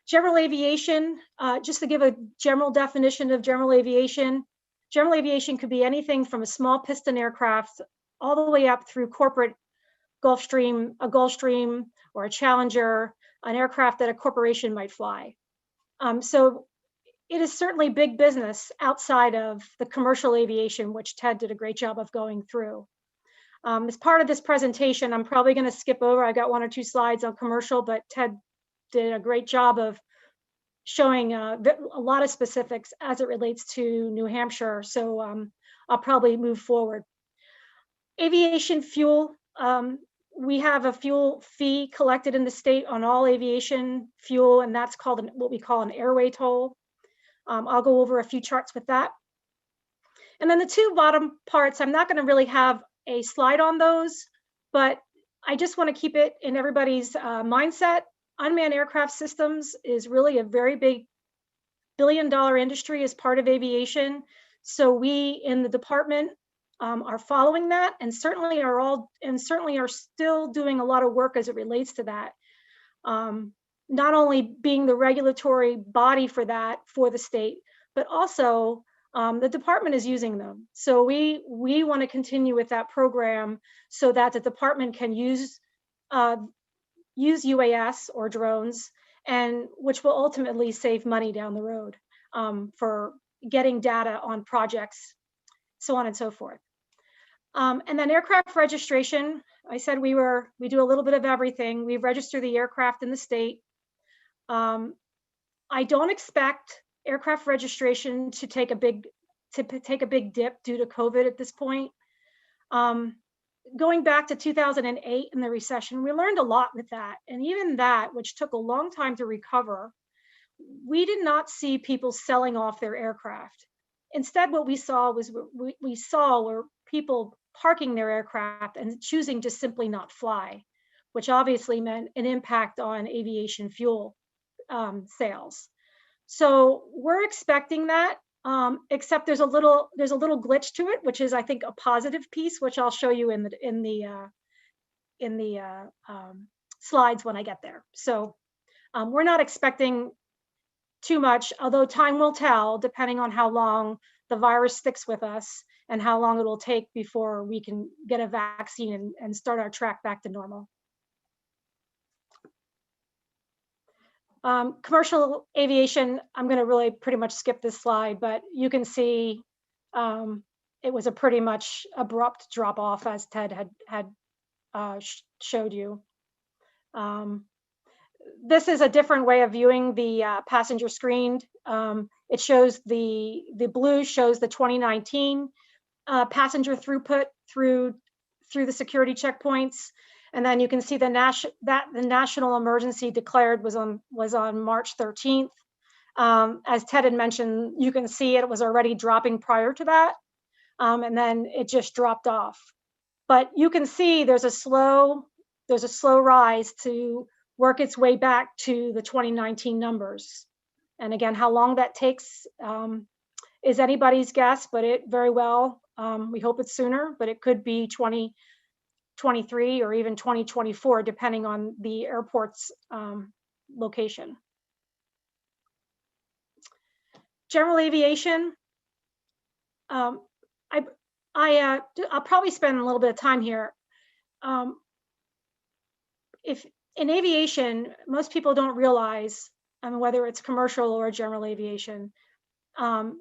General aviation, just to give a general definition of general aviation could be anything from a small piston aircraft all the way up through corporate a Gulfstream or a Challenger, an aircraft that a corporation might fly. So it is certainly big business outside of the commercial aviation, which Ted did a great job of going through. As part of this presentation, I'm probably going to skip over. I got 1 or 2 slides on commercial, but Ted did a great job of showing a lot of specifics as it relates to New Hampshire. So I'll probably move forward. Aviation fuel. We have a fuel fee collected in the state on all aviation fuel, and that's called what we call an airway toll. I'll go over a few charts with that. And then the 2 bottom parts, I'm not going to really have a slide on those, but I just want to keep it in everybody's mindset. Unmanned aircraft systems is really a very big billion-dollar industry as part of aviation. So we in the department are following that, and certainly are still doing a lot of work as it relates to that. Not only being the regulatory body for that for the state, but also the department is using them. So we want to continue with that program so that the department can use UAS or drones, and which will ultimately save money down the road for getting data on projects, so on and so forth. And then aircraft registration, I said we do a little bit of everything. We register the aircraft in the state. I don't expect aircraft registration to take a big dip due to COVID at this point. Going back to 2008 and the recession, we learned a lot with that. And even that, which took a long time to recover, we did not see people selling off their aircraft. Instead, what we saw were people parking their aircraft and choosing to simply not fly, which obviously meant an impact on aviation fuel sales. So we're expecting that, except there's a little glitch to it, which is, I think, a positive piece, which I'll show you in the slides when I get there. So we're not expecting too much, although time will tell, depending on how long the virus sticks with us and how long it'll take before we can get a vaccine and start our track back to normal. Commercial aviation, I'm going to really pretty much skip this slide, but you can see it was a pretty much abrupt drop off, as Ted had showed you. This is a different way of viewing the passenger screened. It shows the blue shows the 2019 passenger throughput through the security checkpoints, and then you can see the national emergency declared was on March 13th. As Ted had mentioned, you can see it was already dropping prior to that, and then it just dropped off. But you can see there's a slow rise to work its way back to the 2019 numbers. And again, how long that takes is anybody's guess, but it very well, we hope it's sooner, but it could be 2023 or even 2024, depending on the airport's location. General aviation, I'll probably spend a little bit of time here. If in aviation, most people don't realize, whether it's commercial or general aviation, the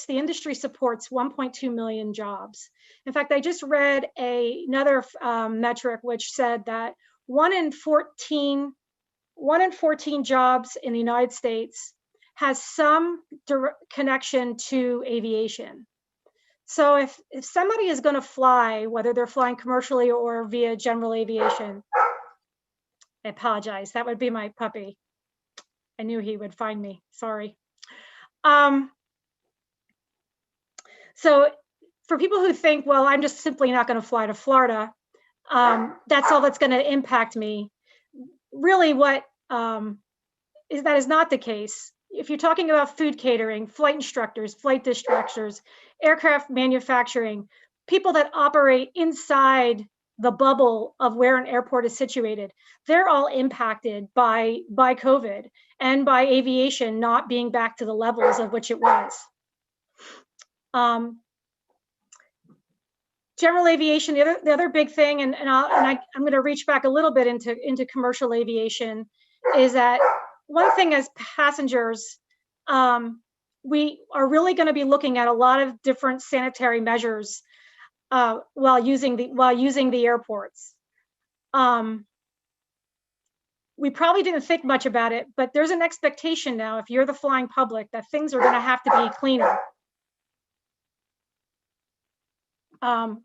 industry supports 1.2 million jobs. In fact, I just read another metric which said that 1 in 14 jobs in the United States has some direct connection to aviation. So if somebody is going to fly, whether they're flying commercially or via general aviation, I apologize, that would be my puppy. I knew he would find me, sorry. So for people who think, well, I'm just simply not going to fly to Florida, that's all that's going to impact me. Really, that is not the case. If you're talking about food catering, flight instructors, flight dispatchers, aircraft manufacturing, people that operate inside the bubble of where an airport is situated, they're all impacted by COVID and by aviation not being back to the levels of which it was. General aviation, the other big thing, and I'm going to reach back a little bit into commercial aviation, is that one thing as passengers, we are really going to be looking at a lot of different sanitary measures while using the airports. We probably didn't think much about it, but there's an expectation now, if you're the flying public, that things are going to have to be cleaner. Let's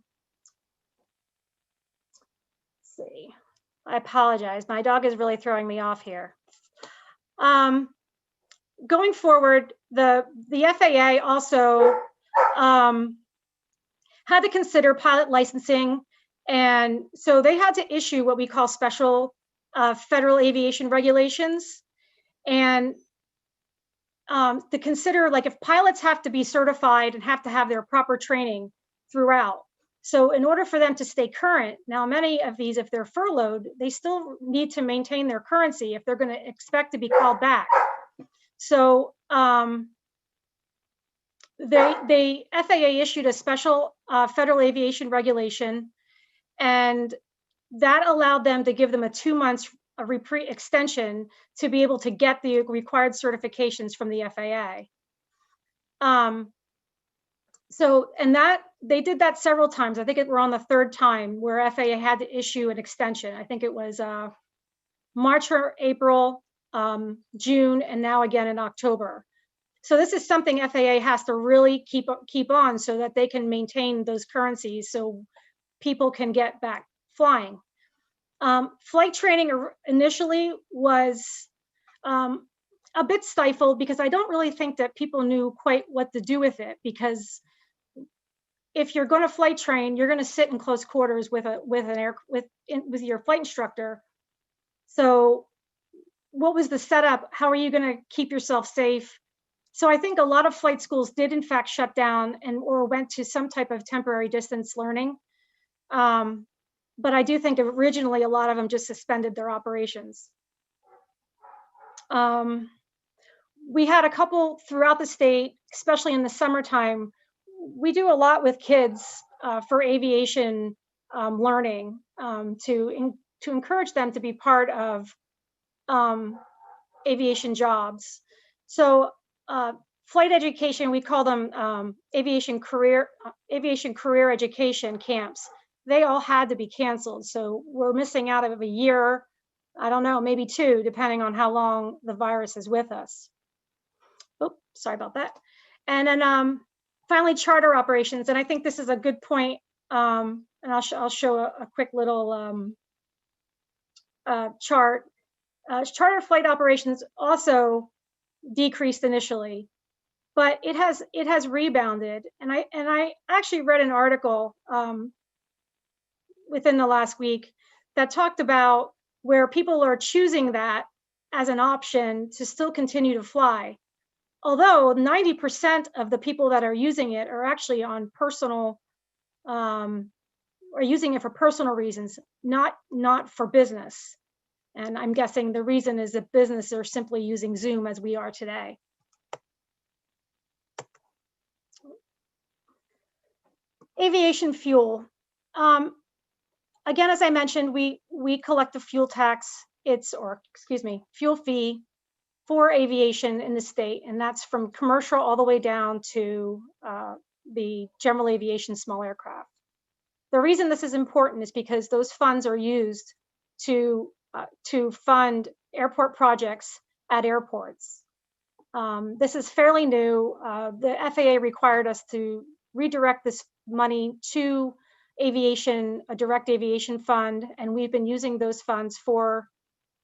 see, I apologize. My dog is really throwing me off here. Going forward, the FAA also had to consider pilot licensing, and so they had to issue what we call special federal aviation regulations, and to consider, like, if pilots have to be certified and have to have their proper training, throughout. So in order for them to stay current, now many of these, if they're furloughed, they still need to maintain their currency if they're going to expect to be called back. So the FAA issued a special federal aviation regulation, and that allowed them to give them a 2 months extension to be able to get the required certifications from the FAA. So, and that they did that several times. I think we're on the third time where FAA had to issue an extension. I think it was March or April, June, and now again in October. So this is something FAA has to really keep on so that they can maintain those currencies so people can get back flying. Flight training initially was a bit stifled because I don't really think that people knew quite what to do with it, because if you're going to flight train, you're going to sit in close quarters with your flight instructor. So what was the setup? How are you going to keep yourself safe? So I think a lot of flight schools did in fact shut down or went to some type of temporary distance learning. But I do think originally a lot of them just suspended their operations. We had a couple throughout the state, especially in the summertime. We do a lot with kids for aviation learning to encourage them to be part of aviation jobs. So flight education, we call them aviation career education camps. They all had to be canceled. So we're missing out of a year, I don't know, maybe 2, depending on how long the virus is with us. Oh, sorry about that. And then finally, charter operations. And I think this is a good point. And I'll show a quick little chart. Charter flight operations also decreased initially, but it has rebounded. And I actually read an article within the last week that talked about where people are choosing that as an option to still continue to fly. Although 90% of the people that are using it are actually on personal, are using it for personal reasons, not for business. And I'm guessing the reason is that business are simply using Zoom as we are today. Aviation fuel. Again, as I mentioned, we collect a fuel tax, fuel fee for aviation in the state, and that's from commercial all the way down to the general aviation small aircraft. The reason this is important is because those funds are used to fund airport projects at airports. This is fairly new. The FAA required us to redirect this money to aviation, a direct aviation fund, and we've been using those funds for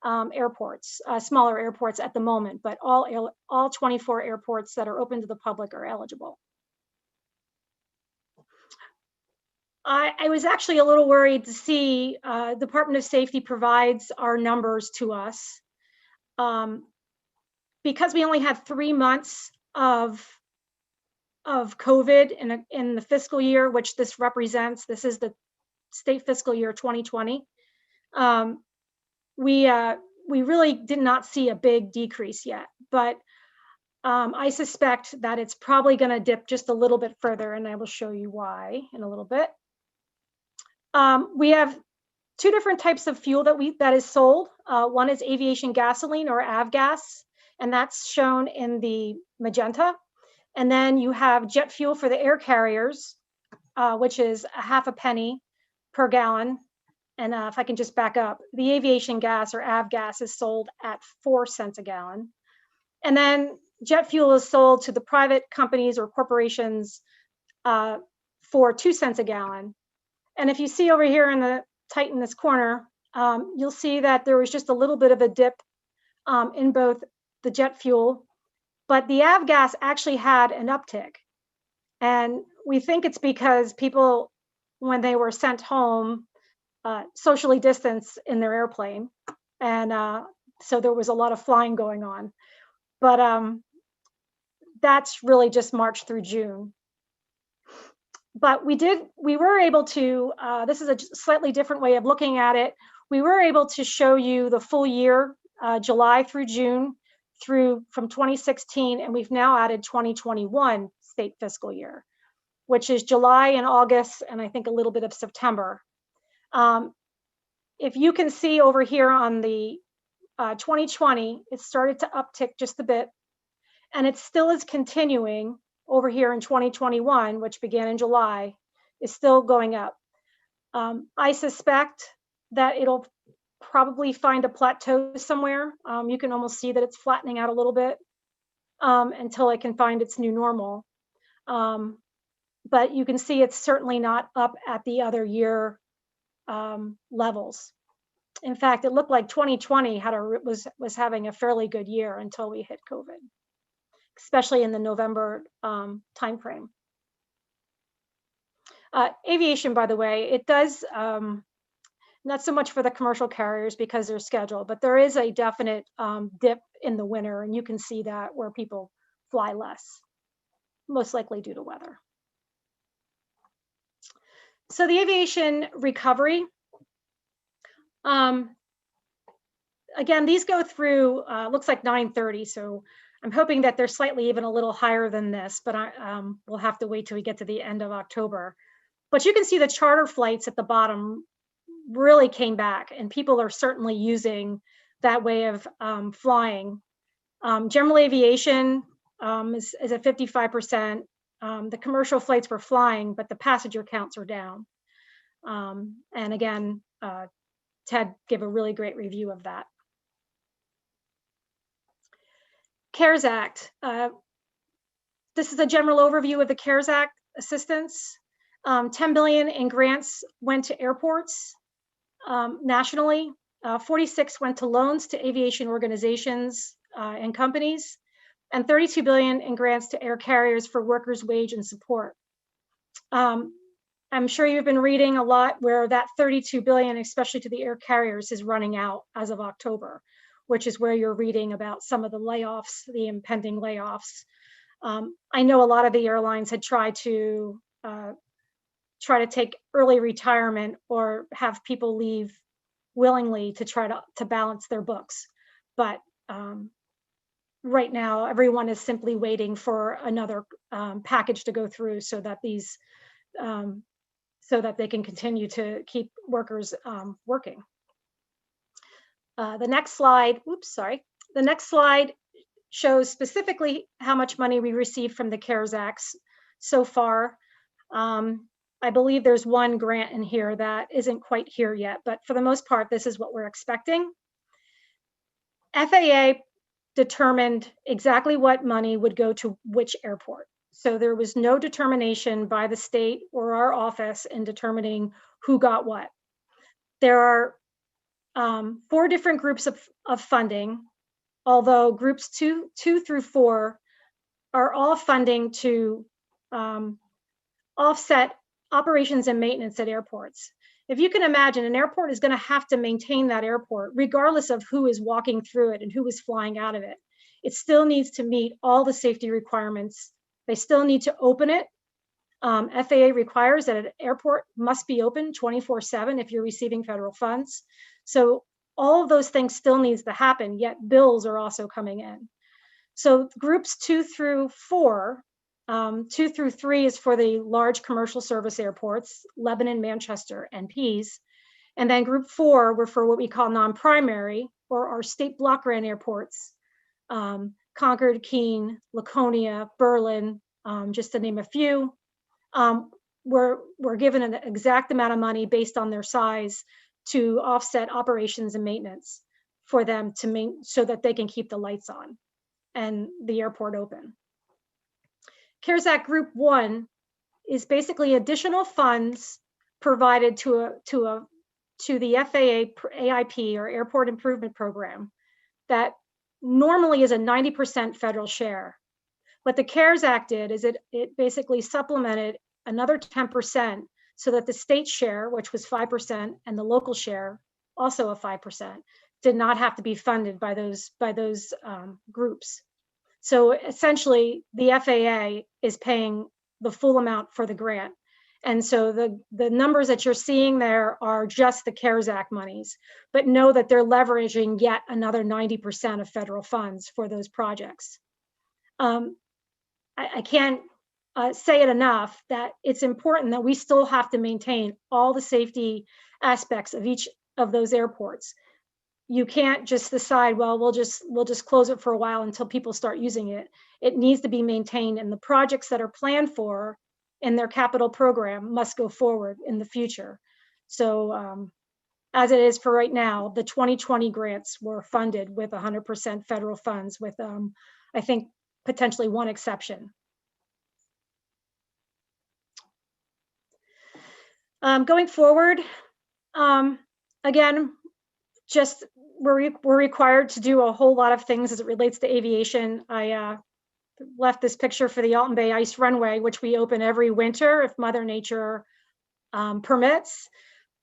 airports, smaller airports at the moment, but all 24 airports that are open to the public are eligible. I was actually a little worried to see Department of Safety provides our numbers to us. Because we only had 3 months of COVID in the fiscal year, which this represents, this is the state fiscal year 2020. We really did not see a big decrease yet, but I suspect that it's probably going to dip just a little bit further, and I will show you why in a little bit. We have 2 different types of fuel that is sold. One is aviation gasoline or avgas, and that's shown in the magenta. And then you have jet fuel for the air carriers, which is ½ penny per gallon. And if I can just back up, the aviation gas or avgas is sold at 4 cents a gallon. And then jet fuel is sold to the private companies or corporations for 2 cents a gallon. And if you see over here in the tighten this corner, you'll see that there was just a little bit of a dip in both the jet fuel, but the avgas actually had an uptick. And we think it's because people, when they were sent home, socially distanced in their airplane. And so there was a lot of flying going on. But that's really just March through June. But we were able to, this is a slightly different way of looking at it. We were able to show you the full year, July through June, from 2016, and we've now added 2021 state fiscal year, which is July and August, and I think a little bit of September. If you can see over here on the 2020, it started to uptick just a bit, and it still is continuing over here in 2021, which began in July, is still going up. I suspect that it'll probably find a plateau somewhere. You can almost see that it's flattening out a little bit until it can find its new normal. But you can see it's certainly not up at the other year levels. In fact, it looked like 2020 was having a fairly good year until we hit COVID, especially in the November timeframe. Aviation, by the way, it does, not so much for the commercial carriers because they're scheduled, but there is a definite dip in the winter, and you can see that where people fly less, most likely due to weather. So the aviation recovery, again, these go through, looks like 9/30, so I'm hoping that they're slightly even a little higher than this, but we'll have to wait till we get to the end of October. But you can see the charter flights at the bottom really came back, and people are certainly using that way of flying. General aviation is at 55%. The commercial flights were flying, but the passenger counts are down. And again, Ted gave a really great review of that. CARES Act. This is a general overview of the CARES Act assistance. 10 billion in grants went to airports nationally. 46 went to loans to aviation organizations and companies, and 32 billion in grants to air carriers for workers' wage and support. I'm sure you've been reading a lot where that 32 billion, especially to the air carriers, is running out as of October, which is where you're reading about some of the layoffs, the impending layoffs. I know a lot of the airlines had tried to take early retirement or have people leave willingly to try to balance their books. But right now, everyone is simply waiting for another package to go through so that these, so that they can continue to keep workers working. The next slide, the next slide shows specifically how much money we received from the CARES Act so far. I believe there's one grant in here that isn't quite here yet, but for the most part, this is what we're expecting. FAA determined exactly what money would go to which airport. So there was no determination by the state or our office in determining who got what. There are 4 different groups of funding, although groups two through 4 are all funding to offset operations and maintenance at airports. If you can imagine, an airport is going to have to maintain that airport regardless of who is walking through it and who is flying out of it. It still needs to meet all the safety requirements. They still need to open it. FAA requires that an airport must be open 24/7 if you're receiving federal funds. So all of those things still needs to happen, yet bills are also coming in. So groups 2 through 4, 2 through 3 is for the large commercial service airports, Lebanon, Manchester, and Pease. And then group 4 were for what we call non-primary, or our state block grant airports, Concord, Keene, Laconia, Berlin, just to name a few. We're given an exact amount of money based on their size to offset operations and maintenance for them so that they can keep the lights on and the airport open. CARES Act Group 1 is basically additional funds provided to the FAA AIP, or Airport Improvement Program, that normally is a 90% federal share. What the CARES Act did is it basically supplemented another 10% so that the state share, which was 5%, and the local share, also a 5%, did not have to be funded by those groups. So essentially, the FAA is paying the full amount for the grant, And so the numbers that you're seeing there are just the CARES Act monies, but know that they're leveraging yet another 90% of federal funds for those projects. I can't say it enough that it's important that we still have to maintain all the safety aspects of each of those airports. You can't just decide, well, we'll just close it for a while until people start using it. It needs to be maintained, and the projects that are planned for in their capital program must go forward in the future. So as it is for right now, the 2020 grants were funded with 100% federal funds with, I think, potentially one exception. Going forward, again, just we're required to do a whole lot of things as it relates to aviation. I left this picture for the Alton Bay Ice Runway, which we open every winter if Mother Nature permits.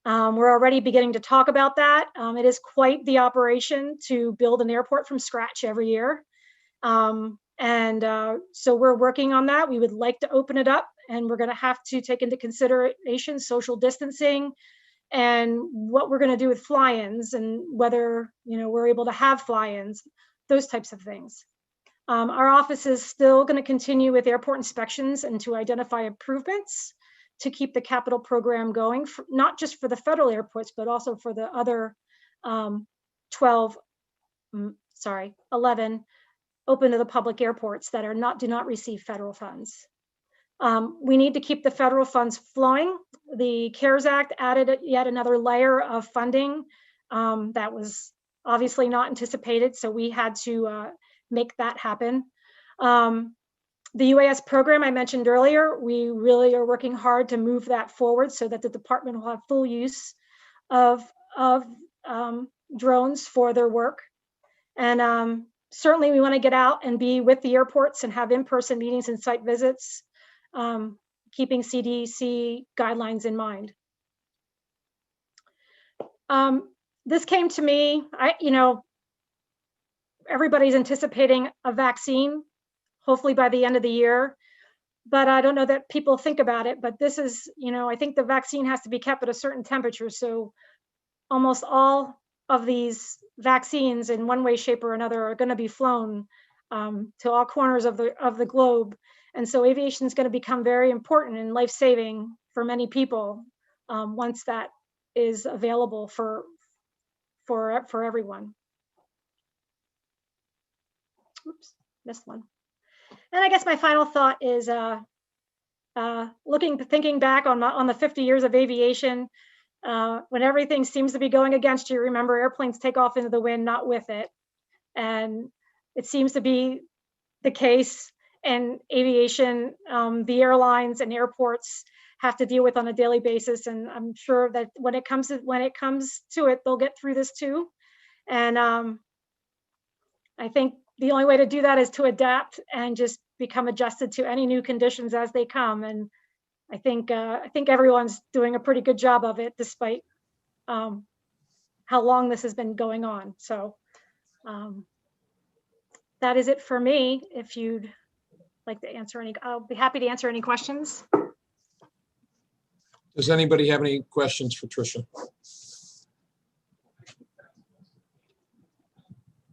We're already beginning to talk about that. It is quite the operation to build an airport from scratch every year. So we're working on that. We would like to open it up, and we're going to have to take into consideration social distancing and what we're going to do with fly-ins and whether we're able to have fly-ins, those types of things. Our office is still going to continue with airport inspections and to identify improvements to keep the capital program going, not just for the federal airports, but also for the other 11 open to the public airports that do not receive federal funds. We need to keep the federal funds flowing. The CARES Act added yet another layer of funding that was obviously not anticipated, so we had to make that happen. The UAS program I mentioned earlier, we really are working hard to move that forward so that the department will have full use of drones for their work. And certainly we want to get out and be with the airports and have in-person meetings and site visits, keeping CDC guidelines in mind. This came to me, everybody's anticipating a vaccine, hopefully by the end of the year, but I don't know that people think about it, but this is, I think the vaccine has to be kept at a certain temperature. So almost all of these vaccines in one way, shape or another are going to be flown to all corners of the globe. And so aviation is going to become very important and life-saving for many people once that is available for everyone. Oops, missed one. And I guess my final thought is thinking back on the 50 years of aviation, when everything seems to be going against you, remember airplanes take off into the wind, not with it. And it seems to be the case in aviation. The airlines and airports have to deal with on a daily basis. And I'm sure that when it comes to it, they'll get through this too. And I think the only way to do that is to adapt and just become adjusted to any new conditions as they come. And I think everyone's doing a pretty good job of it, despite how long this has been going on. So that is it for me. If you'd like to answer any, I'll be happy to answer any questions. Does anybody have any questions for Tricia?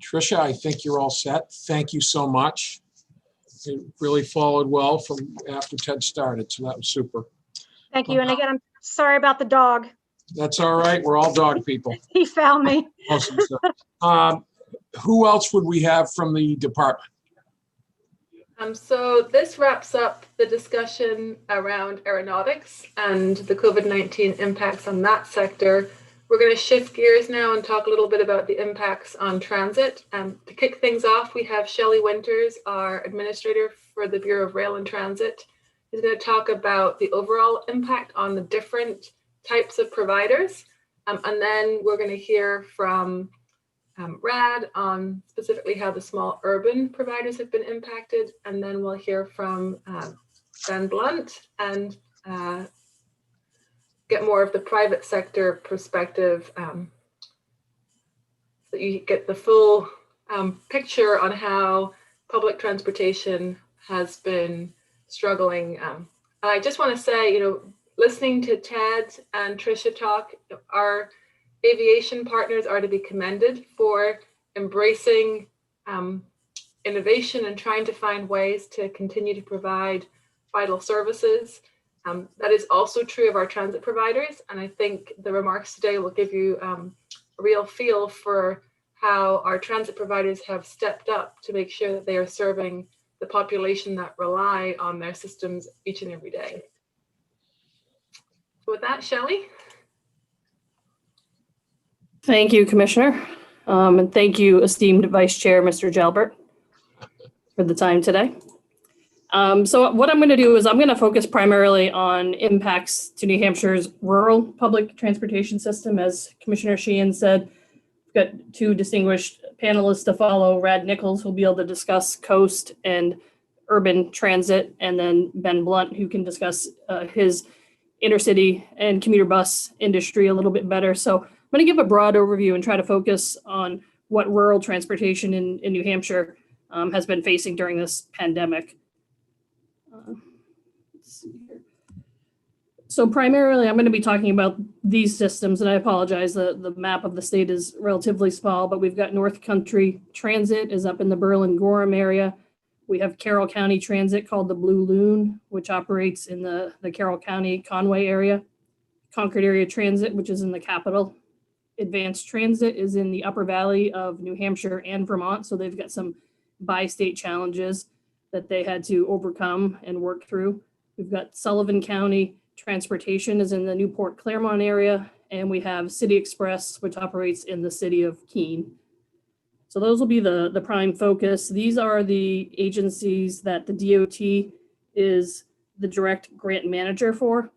Tricia, I think you're all set. Thank you so much. It really followed well from after Ted started, so that was super. Thank you. And again, I'm sorry about the dog. That's all right. We're all dog people. He found me. Awesome. Who else would we have from the department? So this wraps up the discussion around aeronautics and the COVID-19 impacts on that sector. We're going to shift gears now and talk a little bit about the impacts on transit. To kick things off, we have Shelley Winters, our administrator for the Bureau of Rail and Transit. He's going to talk about the overall impact on the different types of providers. And then we're going to hear from Rad on specifically how the small urban providers have been impacted. And then we'll hear from Ben Blunt and get more of the private sector perspective, so that you get the full picture on how public transportation has been struggling. I just want to say, listening to Ted and Tricia talk, our aviation partners are to be commended for embracing innovation and trying to find ways to continue to provide vital services. That is also true of our transit providers. And I think the remarks today will give you a real feel for how our transit providers have stepped up to make sure that they are serving the population that rely on their systems each and every day. So with that, Shelley. Thank you, Commissioner. And thank you, esteemed Vice Chair, Mr. Jalbert, for the time today. So what I'm going to do is I'm going to focus primarily on impacts to New Hampshire's rural public transportation system. As Commissioner Sheehan said, we've got two distinguished panelists to follow. Rad Nichols will be able to discuss coast and urban transit, and then Ben Blunt, who can discuss his intercity and commuter bus industry a little bit better. So I'm going to give a broad overview and try to focus on what rural transportation in New Hampshire has been facing during this pandemic. Let's see here. So primarily, I'm going to be talking about these systems, and I apologize, the map of the state is relatively small, but we've got North Country Transit is up in the Berlin-Gorham area. We have Carroll County Transit called the Blue Loon, which operates in the Carroll County Conway area. Concord Area Transit, which is in the capital. Advanced Transit is in the upper valley of New Hampshire and Vermont, so they've got some bi-state challenges that they had to overcome and work through. We've got Sullivan County Transportation is in the Newport Claremont area, and we have City Express, which operates in the city of Keene. So those will be the prime focus. These are the agencies that the DOT is the direct grant manager for,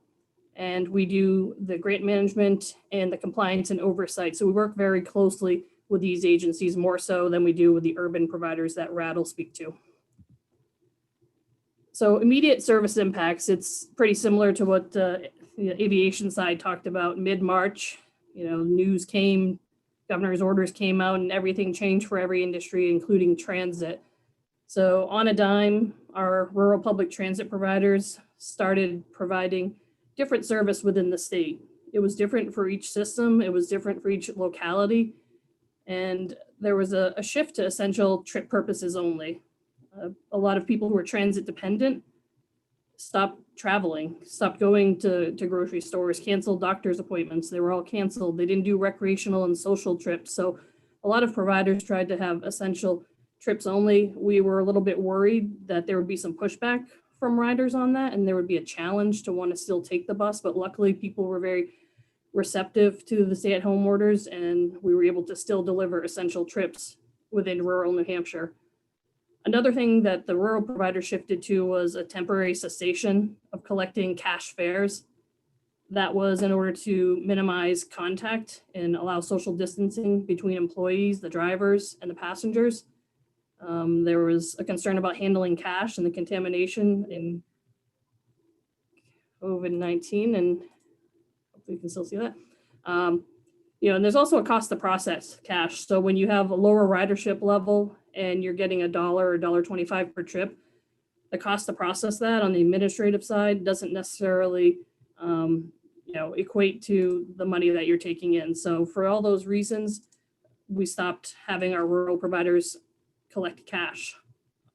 and we do the grant management and the compliance and oversight. So we work very closely with these agencies, more so than we do with the urban providers that Rad will speak to. So immediate service impacts, it's pretty similar to what the aviation side talked about. Mid-March, news came, governor's orders came out, and everything changed for every industry, including transit. So on a dime, our rural public transit providers started providing different service within the state. It was different for each system. It was different for each locality. And there was a shift to essential trip purposes only. A lot of people who were transit dependent stopped traveling, stopped going to grocery stores, canceled doctor's appointments. They were all canceled. They didn't do recreational and social trips. So a lot of providers tried to have essential trips only. We were a little bit worried that there would be some pushback from riders on that, and there would be a challenge to want to still take the bus. But luckily, people were very receptive to the stay-at-home orders, and we were able to still deliver essential trips within rural New Hampshire. Another thing that the rural provider shifted to was a temporary cessation of collecting cash fares. That was in order to minimize contact and allow social distancing between employees, the drivers, and the passengers. There was a concern about handling cash and the contamination in COVID-19, and hopefully you can still see that. And there's also a cost to process cash. So when you have a lower ridership level and you're getting $1 or $1.25 per trip, the cost to process that on the administrative side doesn't necessarily equate to the money that you're taking in. So for all those reasons, we stopped having our rural providers collect cash.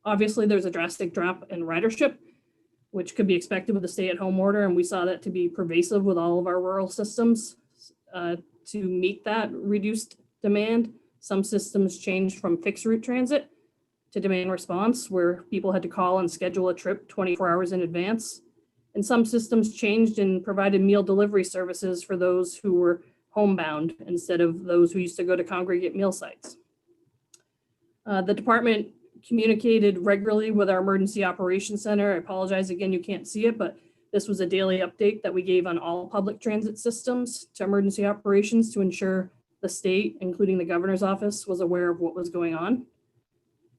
Obviously, there's a drastic drop in ridership, which could be expected with the stay-at-home order, and we saw that to be pervasive with all of our rural systems. To meet that reduced demand, some systems changed from fixed route transit to demand response, where people had to call and schedule a trip 24 hours in advance. And some systems changed and provided meal delivery services for those who were homebound instead of those who used to go to congregate meal sites. The department communicated regularly with our emergency operations center. I apologize again, you can't see it, but this was a daily update that we gave on all public transit systems to emergency operations to ensure the state, including the governor's office, was aware of what was going on.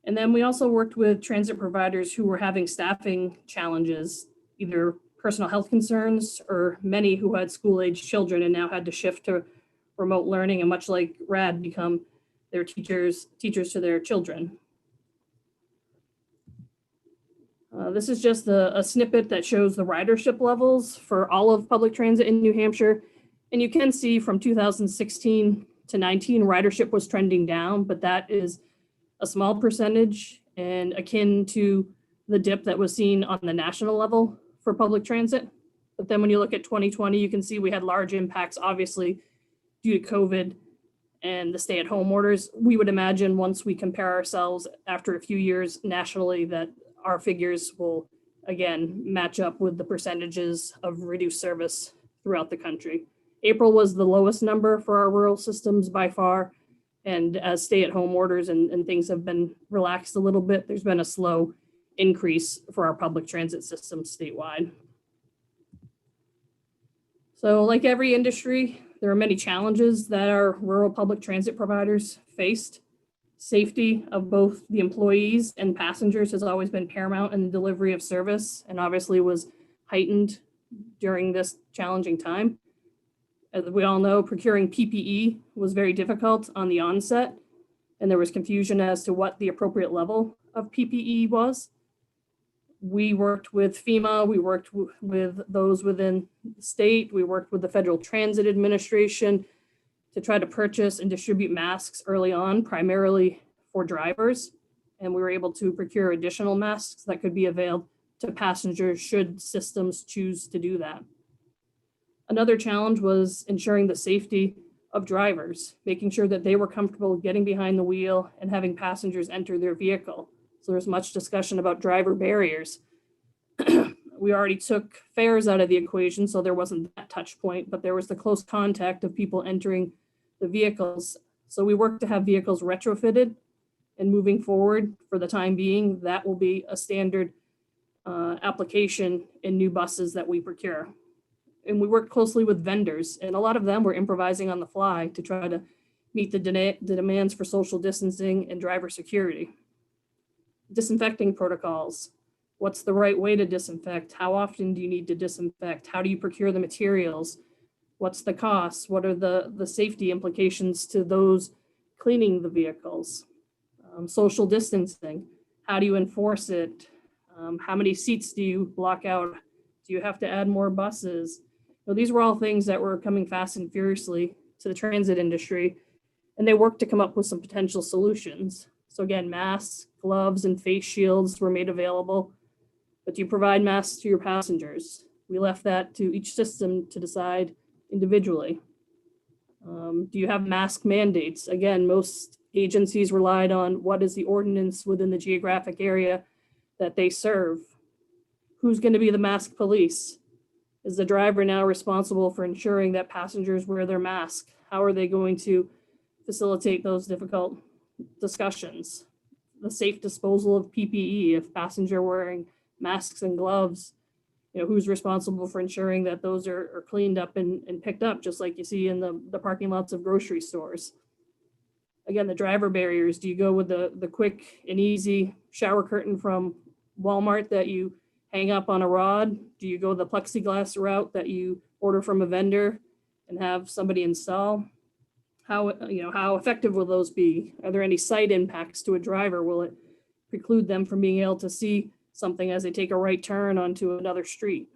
And then we also worked with transit providers who were having staffing challenges, either personal health concerns or many who had school-age children and now had to shift to remote learning and, much like Rad, become their teachers to their children. This is just a snippet that shows the ridership levels for all of public transit in New Hampshire. And you can see from 2016 to 19, ridership was trending down, but that is a small percentage and akin to the dip that was seen on the national level for public transit. But then when you look at 2020, you can see we had large impacts, obviously, due to COVID and the stay-at-home orders. We would imagine once we compare ourselves after a few years nationally that our figures will, again, match up with the percentages of reduced service throughout the country. April was the lowest number for our rural systems by far. And as stay-at-home orders and things have been relaxed a little bit, there's been a slow increase for our public transit system statewide. So like every industry, there are many challenges that our rural public transit providers faced. Safety of both the employees and passengers has always been paramount in the delivery of service and obviously was heightened during this challenging time. As we all know, procuring PPE was very difficult on the onset, and there was confusion as to what the appropriate level of PPE was. We worked with FEMA, we worked with those within the state, we worked with the Federal Transit Administration to try to purchase and distribute masks early on, primarily for drivers. And we were able to procure additional masks that could be availed to passengers should systems choose to do that. Another challenge was ensuring the safety of drivers, making sure that they were comfortable getting behind the wheel and having passengers enter their vehicle. So there's much discussion about driver barriers. We already took fares out of the equation, so there wasn't that touch point, but there was the close contact of people entering the vehicles. So we worked to have vehicles retrofitted, and moving forward for the time being, that will be a standard application in new buses that we procure. And we worked closely with vendors, and a lot of them were improvising on the fly to try to meet the demands for social distancing and driver security. Disinfecting protocols. What's the right way to disinfect? How often do you need to disinfect? How do you procure the materials? What's the cost? What are the safety implications to those cleaning the vehicles? Social distancing. How do you enforce it? How many seats do you block out? Do you have to add more buses? So these were all things that were coming fast and furiously to the transit industry, and they worked to come up with some potential solutions. So again, masks, gloves, and face shields were made available, but do you provide masks to your passengers? We left that to each system to decide individually. Do you have mask mandates? Again, most agencies relied on what is the ordinance within the geographic area that they serve. Who's going to be the mask police? Is the driver now responsible for ensuring that passengers wear their mask? How are they going to facilitate those difficult discussions? The safe disposal of PPE, if passenger wearing masks and gloves, who's responsible for ensuring that those are cleaned up and picked up, just like you see in the parking lots of grocery stores. Again, the driver barriers. Do you go with the quick and easy shower curtain from Walmart that you hang up on a rod? Do you go the plexiglass route that you order from a vendor and have somebody install? How effective will those be? Are there any sight impacts to a driver? Will it preclude them from being able to see something as they take a right turn onto another street?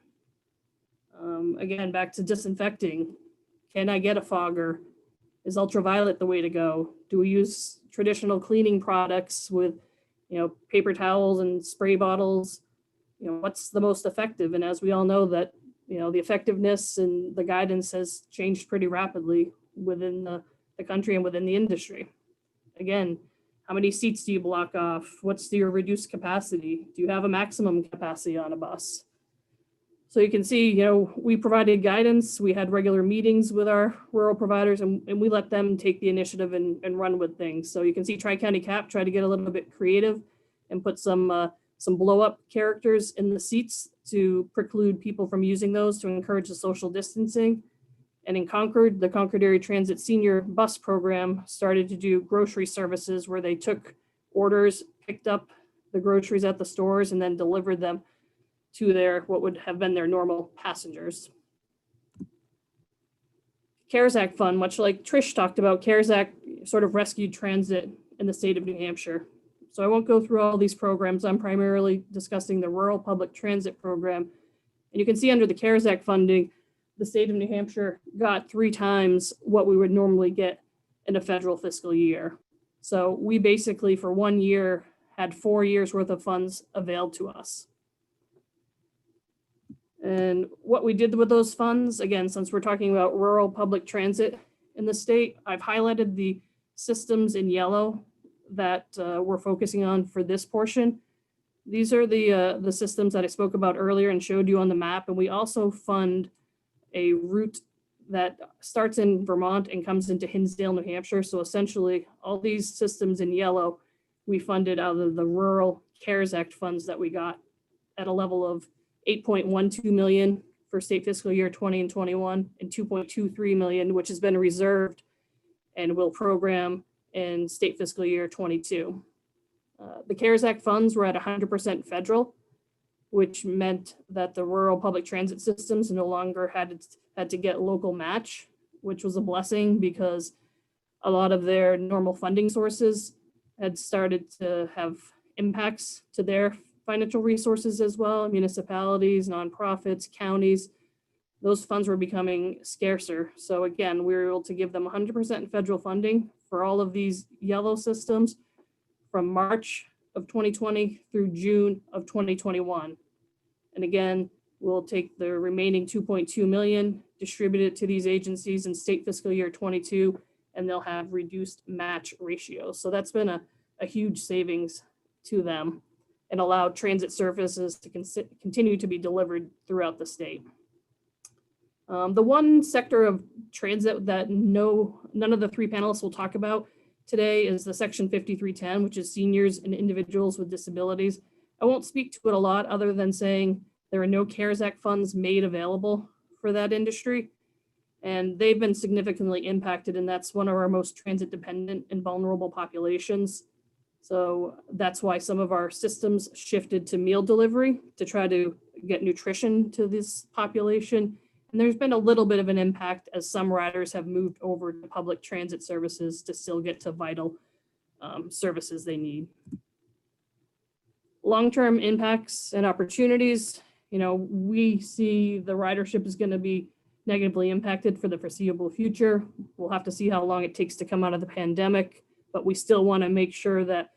Again, back to disinfecting. Can I get a fogger? Is ultraviolet the way to go? Do we use traditional cleaning products with, paper towels and spray bottles? What's the most effective? And as we all know that, the effectiveness and the guidance has changed pretty rapidly within the country and within the industry. Again, how many seats do you block off? What's your reduced capacity? Do you have a maximum capacity on a bus? So you can see, we provided guidance. We had regular meetings with our rural providers, and we let them take the initiative and run with things. So you can see Tri-County CAP tried to get a little bit creative and put some blow-up characters in the seats to preclude people from using those to encourage the social distancing. And in Concord, the Concord Area Transit Senior Bus Program started to do grocery services where they took orders, picked up the groceries at the stores, and then delivered them to what would have been their normal passengers. CARES Act fund, much like Trish talked about, CARES Act sort of rescued transit in the state of New Hampshire. So I won't go through all these programs. I'm primarily discussing the Rural Public Transit Program. And you can see under the CARES Act funding, the state of New Hampshire got 3 times what we would normally get in a federal fiscal year. So we basically, for 1 year, had 4 years worth of funds availed to us. And what we did with those funds, again, since we're talking about rural public transit in the state, I've highlighted the systems in yellow that we're focusing on for this portion. These are the systems that I spoke about earlier and showed you on the map. And we also fund a route that starts in Vermont and comes into Hinsdale, New Hampshire. So essentially all these systems in yellow, we funded out of the Rural CARES Act funds that we got at a level of 8.12 million for state fiscal year 20 and 21 and 2.23 million, which has been reserved and will program in state fiscal year 22. The CARES Act funds were at 100% federal, which meant that the rural public transit systems no longer had to get local match, which was a blessing because a lot of their normal funding sources had started to have impacts to their financial resources as well. Municipalities, nonprofits, counties, those funds were becoming scarcer. So again, we were able to give them 100% federal funding for all of these yellow systems from March of 2020 through June of 2021. And again, we'll take the remaining 2.2 million, distribute it to these agencies in state fiscal year 22, and they'll have reduced match ratios. So that's been a huge savings to them and allowed transit services to continue to be delivered throughout the state. The one sector of transit that none of the 3 panelists will talk about today is the Section 5310, which is seniors and individuals with disabilities. I won't speak to it a lot other than saying there are no CARES Act funds made available for that industry. And they've been significantly impacted, and that's one of our most transit dependent and vulnerable populations. So that's why some of our systems shifted to meal delivery to try to get nutrition to this population. And there's been a little bit of an impact as some riders have moved over to public transit services to still get to vital services they need. Long-term impacts and opportunities, we see the ridership is going to be negatively impacted for the foreseeable future. We'll have to see how long it takes to come out of the pandemic, but we still want to make sure that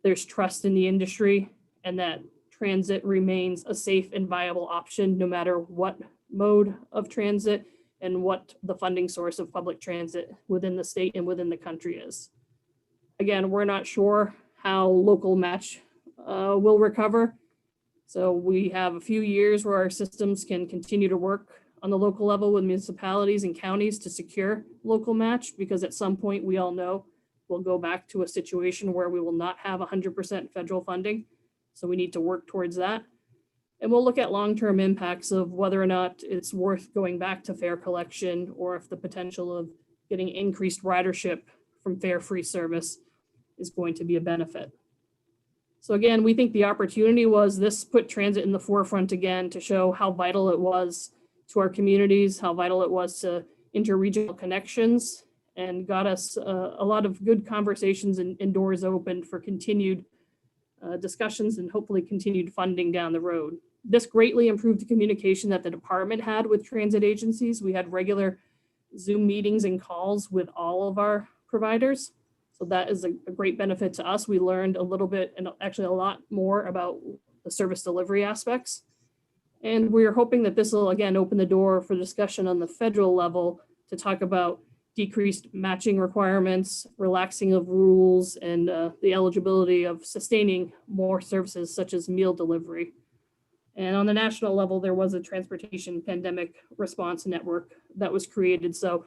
there's trust in the industry and that transit remains a safe and viable option no matter what mode of transit and what the funding source of public transit within the state and within the country is. Again, we're not sure how local match will recover. So we have a few years where our systems can continue to work on the local level with municipalities and counties to secure local match, because at some point we all know we'll go back to a situation where we will not have 100% federal funding. So we need to work towards that. And we'll look at long-term impacts of whether or not it's worth going back to fare collection or if the potential of getting increased ridership from fare-free service is going to be a benefit. So again, we think the opportunity was this put transit in the forefront again to show how vital it was to our communities, how vital it was to interregional connections, and got us a lot of good conversations and doors opened for continued discussions and hopefully continued funding down the road. This greatly improved the communication that the department had with transit agencies. We had regular Zoom meetings and calls with all of our providers. So that is a great benefit to us. We learned a little bit and actually a lot more about the service delivery aspects. And we're hoping that this will again open the door for discussion on the federal level to talk about decreased matching requirements, relaxing of rules, and the eligibility of sustaining more services such as meal delivery. And on the national level, there was a transportation pandemic response network that was created. So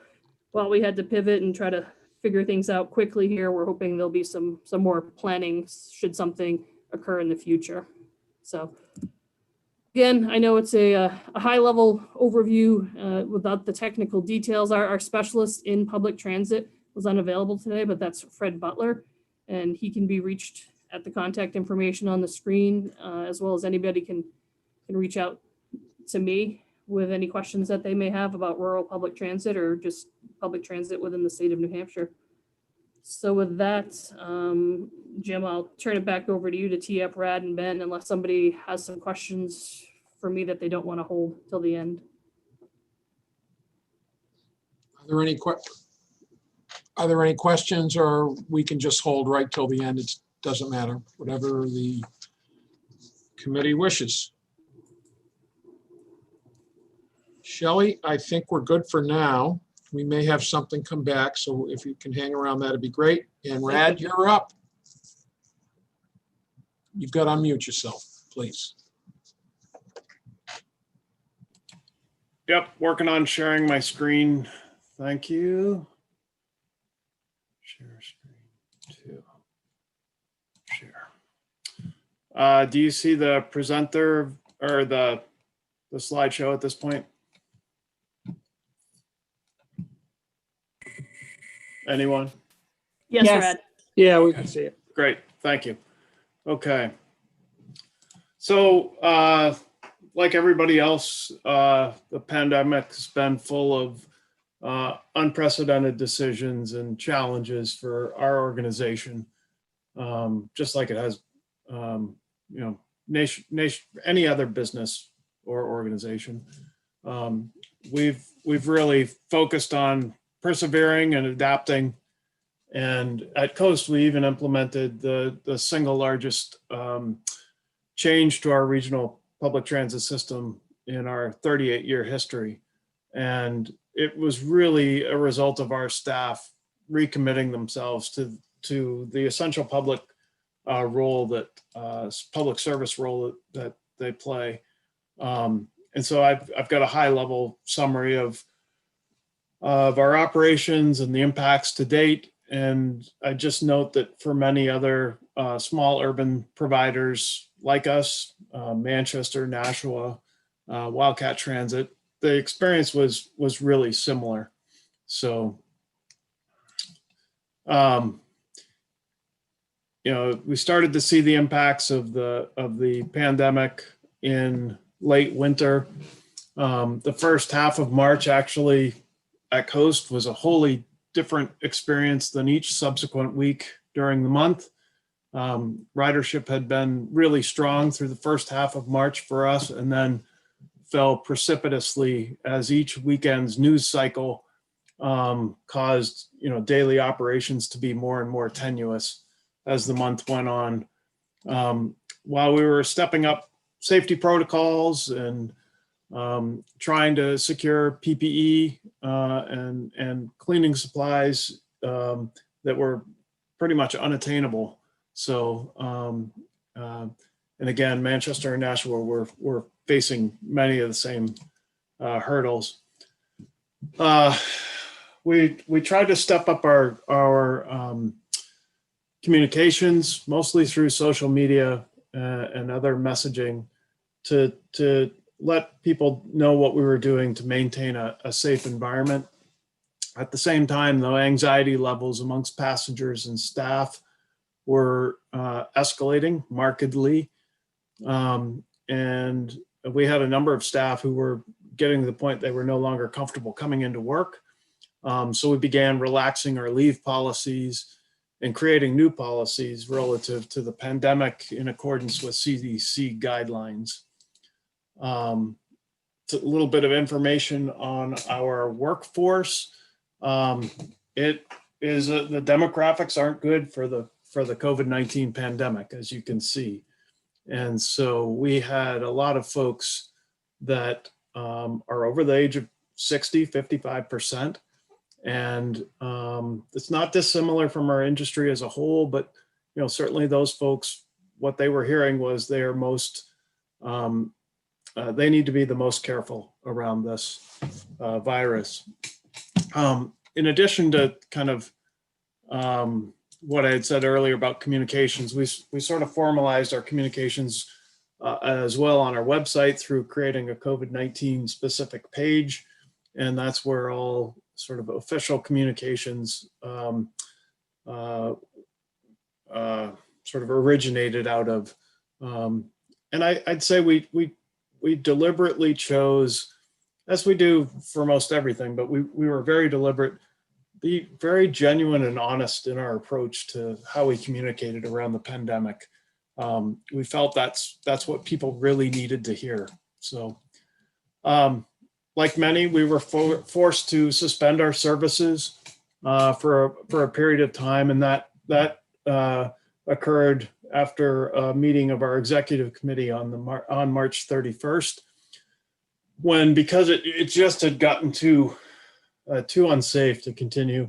while we had to pivot and try to figure things out quickly here, we're hoping there'll be some more planning should something occur in the future. So again, I know it's a high level overview without the technical details. Our specialist in public transit was unavailable today, but that's Fred Butler, and he can be reached at the contact information on the screen, as well as anybody can reach out to me with any questions that they may have about rural public transit or just public transit within the state of New Hampshire. So with that, Jim, I'll turn it back over to you to tee up Rad and Ben, unless somebody has some questions for me that they don't want to hold till the end. Are there any questions, or we can just hold right till the end? It doesn't matter, whatever the committee wishes. Shelley, I think we're good for now. We may have something come back, so if you can hang around, that'd be great. And Rad, you're up. You've got to unmute yourself, please. Yep, working on sharing my screen. Thank you. Share screen 2. Share. Do you see the presenter or the slideshow at this point? Anyone? Yes, Rad. Yeah, we can see it. Great, thank you. Okay. So like everybody else, the pandemic has been full of unprecedented decisions and challenges for our organization, just like it has, any other business or organization. We've really focused on persevering and adapting. And at Coast, we even implemented the single largest change to our regional public transit system in our 38-year history. And it was really a result of our staff recommitting themselves to the essential public role that public service role that they play. And so I've got a high level summary of our operations and the impacts to date. And I just note that for many other small urban providers like us, Manchester, Nashua, Wildcat Transit, the experience was really similar. So, we started to see the impacts of the pandemic in late winter. The first half of March actually at Coast was a wholly different experience than each subsequent week during the month. Ridership had been really strong through the first half of March for us, and then fell precipitously as each weekend's news cycle caused daily operations to be more and more tenuous as the month went on. While we were stepping up safety protocols and trying to secure PPE and cleaning supplies that were pretty much unattainable. So, and again, Manchester and Nashua were facing many of the same hurdles. We tried to step up our communications, mostly through social media and other messaging, to let people know what we were doing to maintain a safe environment. At the same time, though, anxiety levels amongst passengers and staff were escalating markedly. And we had a number of staff who were getting to the point they were no longer comfortable coming into work. So we began relaxing our leave policies and creating new policies relative to the pandemic in accordance with CDC guidelines. A little bit of information on our workforce. It is the demographics aren't good for the COVID-19 pandemic, as you can see. And so we had a lot of folks that are over the age of 60, 55%. And it's not dissimilar from our industry as a whole, but certainly those folks, what they were hearing was they are most, they need to be the most careful around this virus. In addition to kind of what I had said earlier about communications, we sort of formalized our communications as well on our website through creating a COVID-19 specific page. And that's where all sort of official communications sort of originated out of. And I'd say we deliberately chose, as we do for most everything, but we were very deliberate, be very genuine and honest in our approach to how we communicated around the pandemic. We felt that's what people really needed to hear. So, like many, we were forced to suspend our services for a period of time, and that occurred after a meeting of our executive committee on March 31st, when, because it just had gotten too unsafe to continue.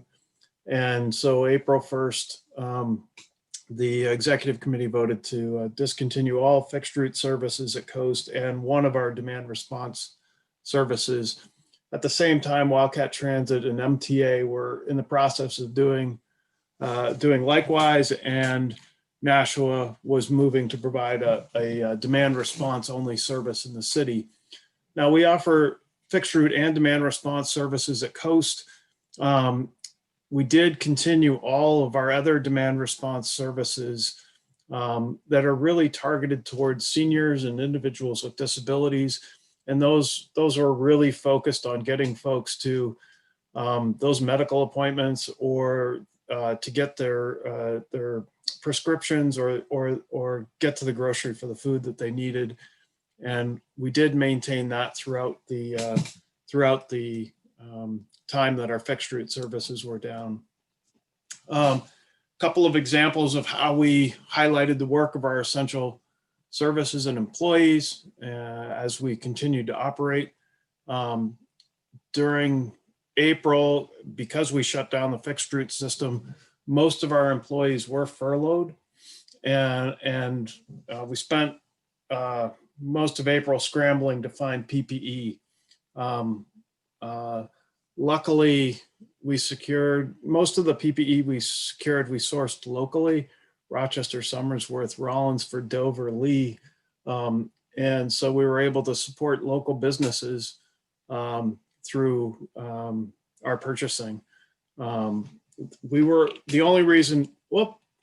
And so April 1st, the executive committee voted to discontinue all fixed route services at Coast and one of our demand response services. At the same time, Wildcat Transit and MTA were in the process of doing likewise, and Nashua was moving to provide a demand response only service in the city. Now, we offer fixed route and demand response services at Coast. We did continue all of our other demand response services that are really targeted towards seniors and individuals with disabilities. And those are really focused on getting folks to those medical appointments, or to get their prescriptions, or get to the grocery for the food that they needed. And we did maintain that throughout the time that our fixed route services were down. Couple of examples of how we highlighted the work of our essential services and employees as we continued to operate. During April, because we shut down the fixed route system, most of our employees were furloughed, and we spent most of April scrambling to find PPE. Luckily, we secured most of the PPE we sourced locally: Rochester, Somersworth, Rollinsford, Dover, Lee. And so we were able to support local businesses through our purchasing. We were the only reason,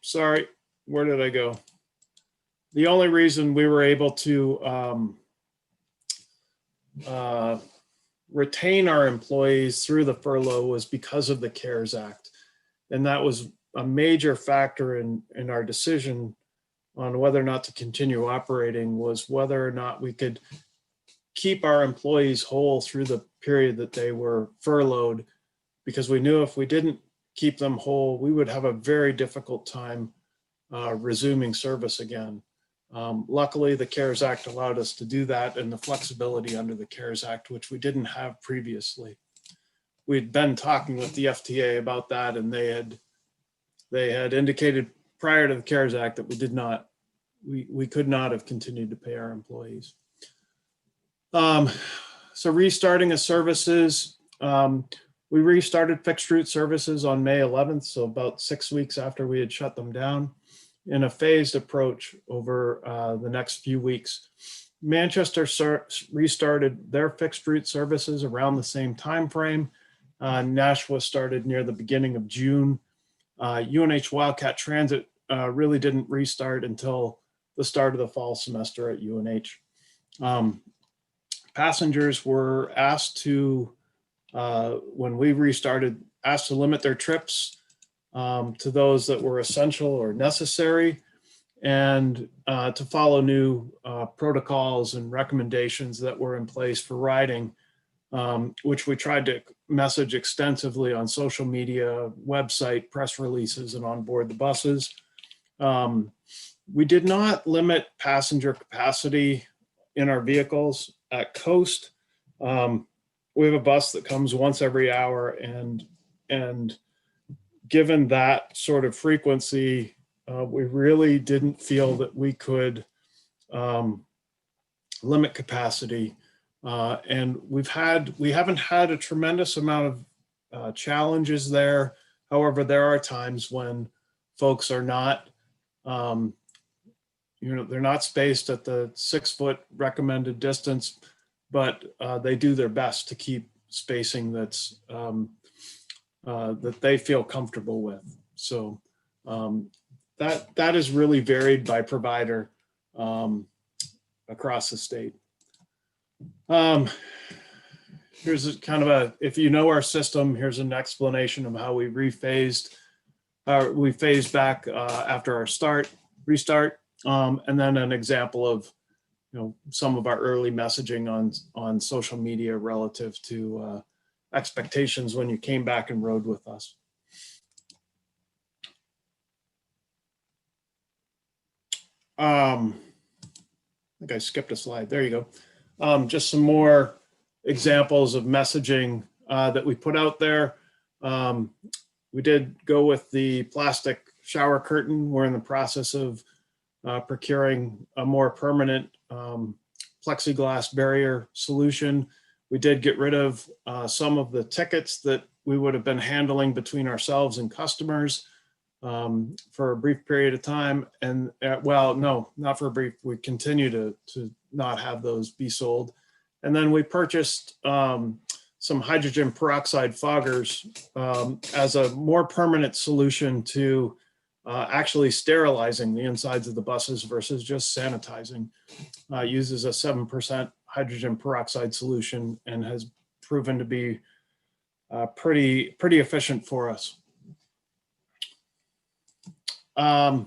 sorry, where did I go? The only reason we were able to retain our employees through the furlough was because of the CARES Act. And that was a major factor in our decision on whether or not to continue operating, was whether or not we could keep our employees whole through the period that they were furloughed, because we knew if we didn't keep them whole, we would have a very difficult time resuming service again. Luckily, the CARES Act allowed us to do that, and the flexibility under the CARES Act, which we didn't have previously. We'd been talking with the FTA about that, and they had indicated prior to the CARES Act that we could not have continued to pay our employees. So restarting of services, we restarted fixed route services on May 11th, so about 6 weeks after we had shut them down, in a phased approach over the next few weeks. Manchester restarted their fixed route services around the same time frame. Nashua started near the beginning of June. UNH Wildcat Transit really didn't restart until the start of the fall semester at UNH. Passengers were asked to, when we restarted, asked to limit their trips to those that were essential or necessary, and to follow new protocols and recommendations that were in place for riding, which we tried to message extensively on social media, website, press releases, and on board the buses. We did not limit passenger capacity in our vehicles at Coast. We have a bus that comes once every hour, and given that sort of frequency, we really didn't feel that we could limit capacity. And we haven't had a tremendous amount of challenges there. However, there are times when folks are not, they're not spaced at the 6 foot recommended distance, but they do their best to keep spacing that's that they feel comfortable with. So that is really varied by provider across the state. here's kind of a, if you know our system, here's an explanation of how we rephased. We phased back after our restart, and then an example of some of our early messaging on social media relative to expectations when you came back and rode with us. I think I skipped a slide. There you go. Just some more examples of messaging that we put out there. We did go with the plastic shower curtain. We're in the process of procuring a more permanent plexiglass barrier solution. We did get rid of some of the tickets that we would have been handling between ourselves and customers for a brief period of time. And well, no, not for a brief. We continue to not have those be sold. And then we purchased some hydrogen peroxide foggers as a more permanent solution to actually sterilizing the insides of the buses versus just sanitizing. Uses a 7% hydrogen peroxide solution and has proven to be pretty efficient for us. How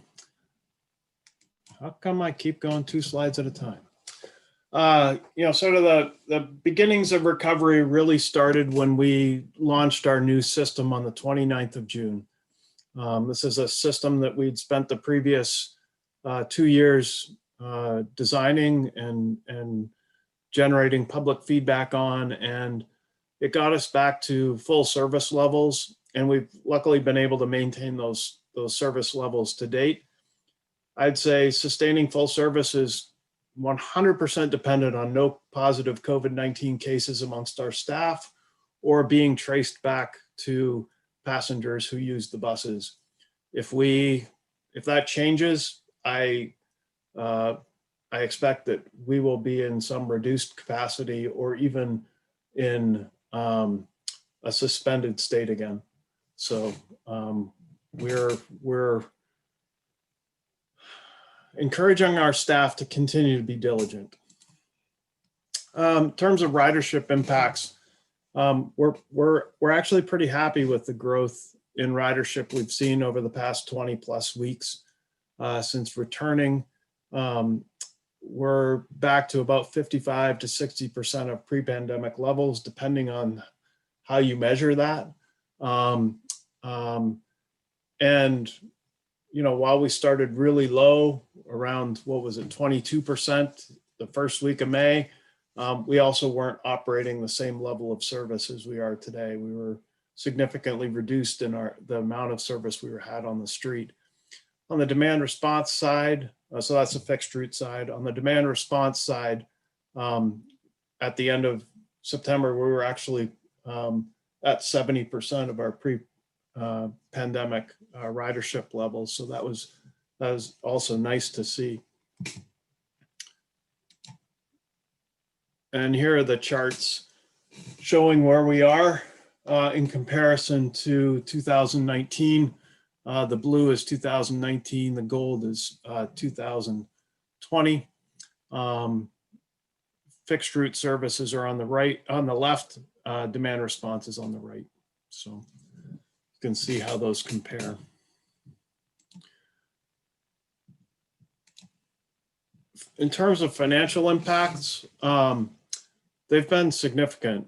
come I keep going 2 slides at a time? Sort of the beginnings of recovery really started when we launched our new system on the 29th of June. This is a system that we'd spent the previous 2 years designing and generating public feedback on, and it got us back to full service levels, and we've luckily been able to maintain those service levels to date. I'd say sustaining full service is 100% dependent on no positive COVID-19 cases amongst our staff or being traced back to passengers who use the buses. If that changes, I expect that we will be in some reduced capacity or even in a suspended state again. So we're encouraging our staff to continue to be diligent. In terms of ridership impacts, we're actually pretty happy with the growth in ridership we've seen over the past 20 plus weeks since returning. We're back to about 55 to 60% of pre-pandemic levels, depending on how you measure that. And while we started really low, around, 22% the first week of May, we also weren't operating the same level of service as we are today. We were significantly reduced in the amount of service we had on the street. On the demand response side, so that's the fixed route side. On the demand response side, at the end of September, we were actually at 70% of our pre-pandemic ridership levels. So that was also nice to see. And here are the charts showing where we are in comparison to 2019. The blue is 2019, the gold is 2020. Fixed route services are on the left, demand response is on the right. So you can see how those compare. In terms of financial impacts, they've been significant.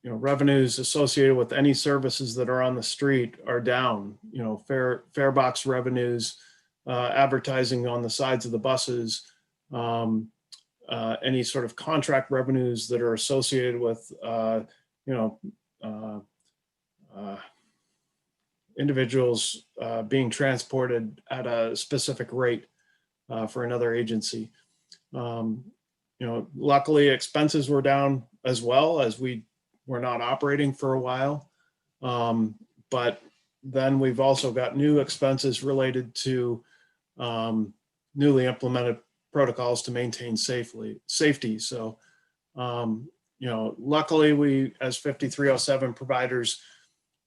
Revenues associated with any services that are on the street are down. Fare box revenues, advertising on the sides of the buses, any sort of contract revenues that are associated with, individuals being transported at a specific rate for another agency. Luckily expenses were down as well, as we were not operating for a while. But then we've also got new expenses related to newly implemented protocols to maintain safety. So, luckily we, as 5307 providers,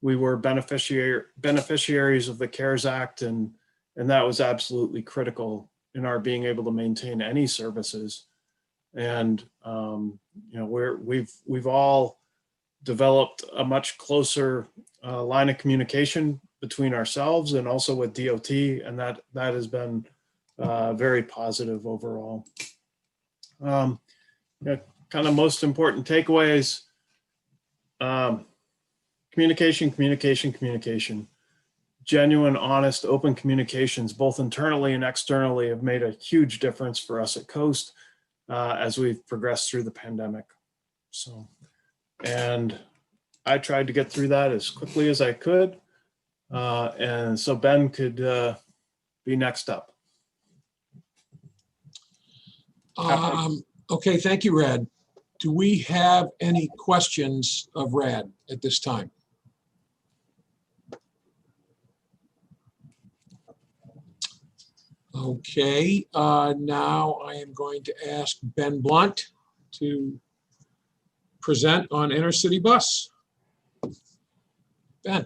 we were beneficiaries of the CARES Act, and that was absolutely critical in our being able to maintain any services. And we've all developed a much closer line of communication between ourselves and also with DOT, and that has been very positive overall. Kind of most important takeaways: communication. Genuine, honest, open communications, both internally and externally, have made a huge difference for us at Coast as we've progressed through the pandemic. And I tried to get through that as quickly as I could. And so Ben could be next up. Okay, thank you, Rad. Do we have any questions of Rad at this time? Okay, now I am going to ask Ben Blunt to present on intercity bus. Ben.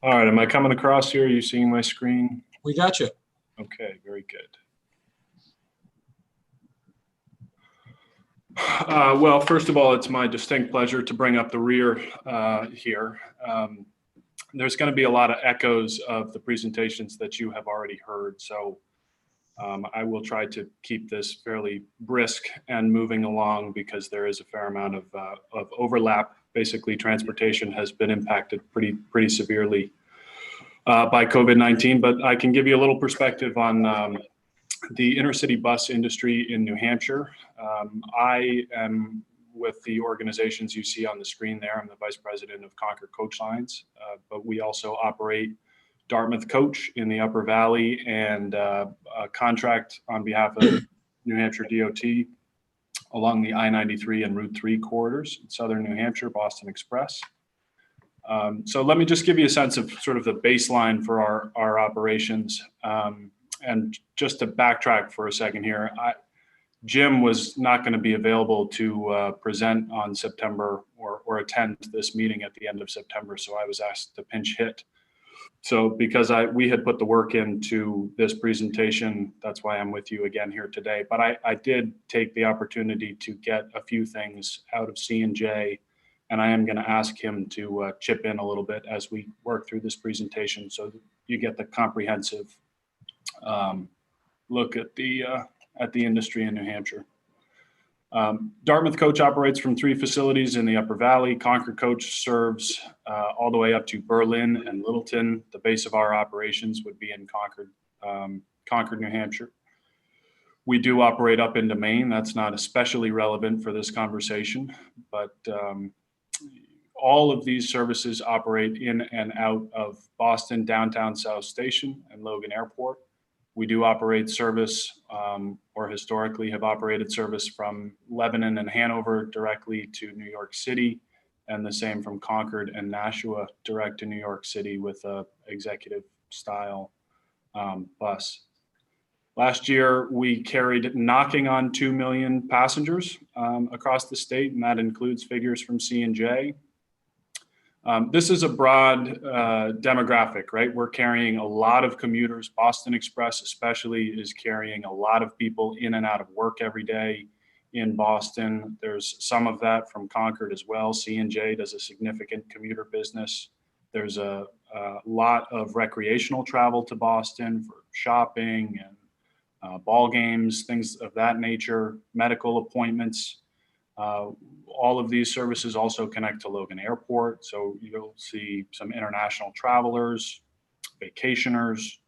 All right, am I coming across here? Are you seeing my screen? We got you. Okay, very good. Well, first of all, it's my distinct pleasure to bring up the rear here. There's going to be a lot of echoes of the presentations that you have already heard, so I will try to keep this fairly brisk and moving along because there is a fair amount of overlap. Basically, transportation has been impacted pretty severely by COVID-19, but I can give you a little perspective on the intercity bus industry in New Hampshire. I am with the organizations you see on the screen there. I'm the vice president of Concord Coach Lines, but we also operate Dartmouth Coach in the Upper Valley and a contract on behalf of New Hampshire DOT along the I-93 and Route 3 corridors in southern New Hampshire, Boston Express. So let me just give you a sense of sort of the baseline for our operations. And just to backtrack for a second here, Jim was not going to be available to present on September or attend this meeting at the end of September, so I was asked to pinch hit. So because we had put the work into this presentation, that's why I'm with you again here today. But I did take the opportunity to get a few things out of C&J, and I am going to ask him to chip in a little bit as we work through this presentation so that you get the comprehensive look at the industry in New Hampshire. Dartmouth Coach operates from 3 facilities in the Upper Valley. Concord Coach serves all the way up to Berlin and Littleton. The base of our operations would be in Concord, New Hampshire. We do operate up into Maine. That's not especially relevant for this conversation, but all of these services operate in and out of Boston Downtown South Station and Logan Airport. We do operate service, or historically have operated service from Lebanon and Hanover directly to New York City, and the same from Concord and Nashua direct to New York City with a executive style bus. Last year, we carried knocking on 2 million passengers across the state, and that includes figures from C&J. This is a broad demographic, right? We're carrying a lot of commuters. Boston Express especially is carrying a lot of people in and out of work every day in Boston. There's some of that from Concord as well. C&J does a significant commuter business. There's a lot of recreational travel to Boston for shopping and ball games, things of that nature, medical appointments. All of these services also connect to Logan Airport, so you'll see some international travelers, vacationers.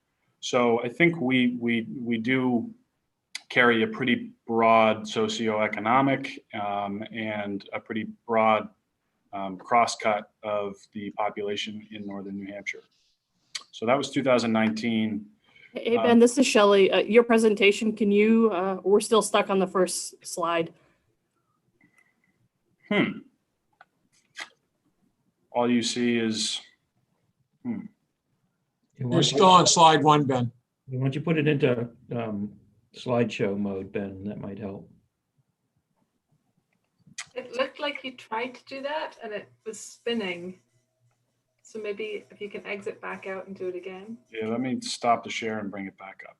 So I think we do carry a pretty broad socioeconomic and a pretty broad cross-cut of the population in northern New Hampshire. So that was 2019. Hey, Ben, this is Shelley. Your presentation, can you, we're still stuck on the first slide. All you see is, You're still on slide 1, Ben. Why don't you put it into slideshow mode, Ben? That might help. It looked like you tried to do that and it was spinning. So maybe if you can exit back out and do it again. Yeah, let me stop the share and bring it back up.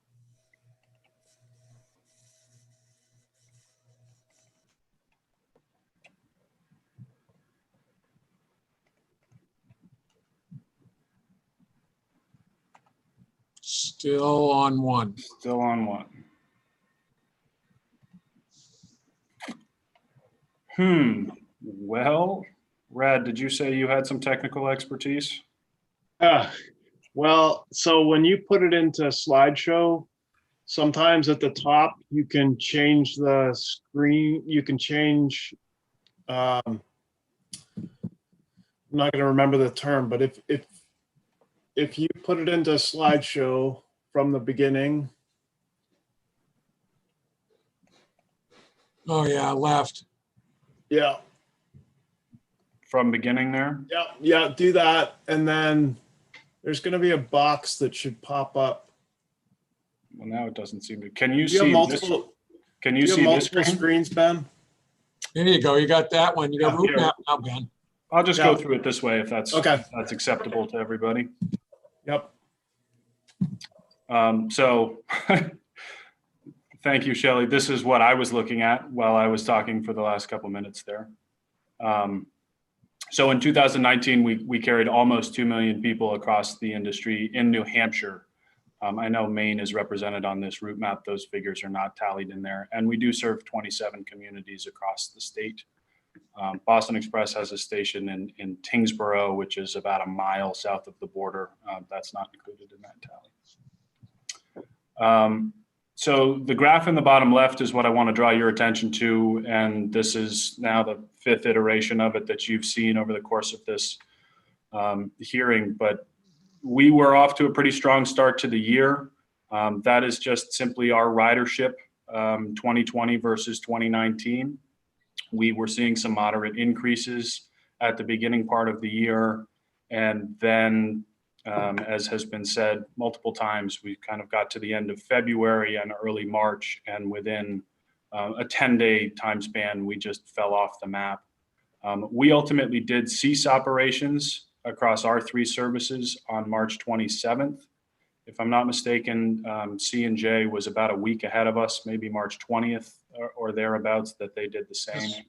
Still on one. Still on one. Well, Rad, did you say you had some technical expertise? Well, so when you put it into slideshow, sometimes at the top, you can change the screen, you can change, I'm not going to remember the term, but if you put it into slideshow from the beginning. Oh yeah, left. Yeah. From beginning there? Yeah, yeah, do that. And then there's going to be a box that should pop up. Well, now it doesn't seem to. Can you Do you have see multiple, this? Can you do see have this multiple screen? screens, Ben? There you go. You got that one. You got route here. map now, Ben. I'll just go through it this way if that's okay. if that's acceptable to everybody. Yep. So thank you, Shelley. This is what I was looking at while I was talking for the last couple minutes there. So in 2019, we carried almost 2 million people across the industry in New Hampshire. I know Maine is represented on this route map. Those figures are not tallied in there. And we do serve 27 communities across the state. Boston Express has a station in Tingsboro, which is about a mile south of the border. That's not included in that tally. So the graph in the bottom left is what I want to draw your attention to. And this is now the 5th iteration of it that you've seen over the course of this hearing. But we were off to a pretty strong start to the year. That is just simply our ridership, 2020 versus 2019. We were seeing some moderate increases at the beginning part of the year. And then, as has been said multiple times, we kind of got to the end of February and early March, and within a 10-day time span, we just fell off the map. We ultimately did cease operations across our 3 services on March 27th. If I'm not mistaken, C&J was about a week ahead of us, maybe March 20th or thereabouts, that they did the same.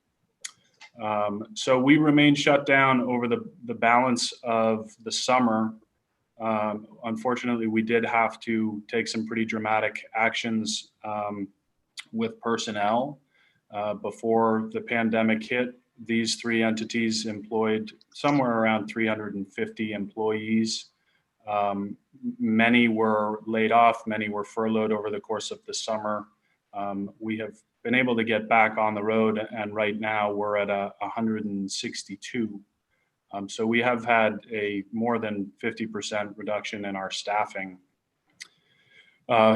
So we remained shut down over the balance of the summer. Unfortunately, we did have to take some pretty dramatic actions with personnel. Before the pandemic hit, these 3 entities employed somewhere around 350 employees. Many were laid off, many were furloughed over the course of the summer. We have been able to get back on the road, and right now we're at 162. So we have had a more than 50% reduction in our staffing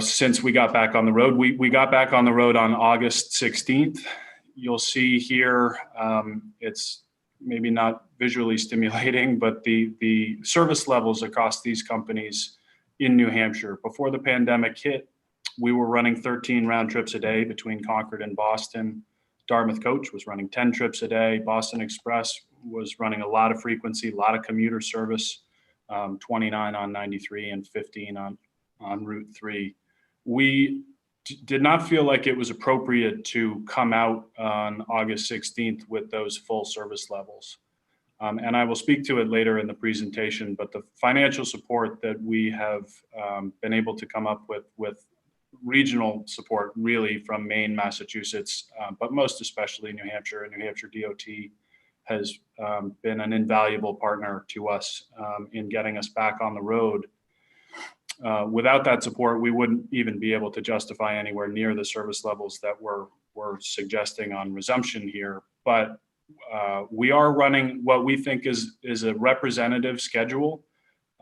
since we got back on the road. We got back on the road on August 16th. You'll see here, it's maybe not visually stimulating, but the service levels across these companies in New Hampshire. Before the pandemic hit, we were running 13 round trips a day between Concord and Boston. Dartmouth Coach was running 10 trips a day. Boston Express was running a lot of frequency, a lot of commuter service, 29 on 93 and 15 on Route 3. We did not feel like it was appropriate to come out on August 16th with those full service levels. And I will speak to it later in the presentation, but the financial support that we have been able to come up with regional support really from Maine, Massachusetts, but most especially New Hampshire and New Hampshire DOT has been an invaluable partner to us in getting us back on the road. Without that support, we wouldn't even be able to justify anywhere near the service levels that we're suggesting on resumption here. But we are running what we think is a representative schedule.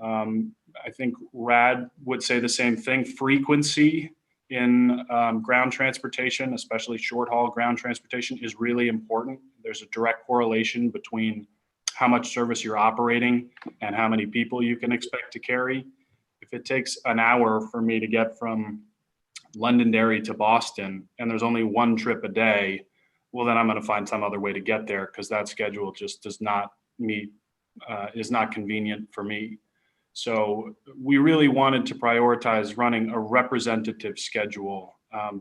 I think Rad would say the same thing. Frequency in ground transportation, especially short haul ground transportation, is really important. There's a direct correlation between how much service you're operating and how many people you can expect to carry. If it takes an hour for me to get from Londonderry to Boston and there's only 1 trip a day, well, then I'm going to find some other way to get there because that schedule just does not meet is not convenient for me. So we really wanted to prioritize running a representative schedule,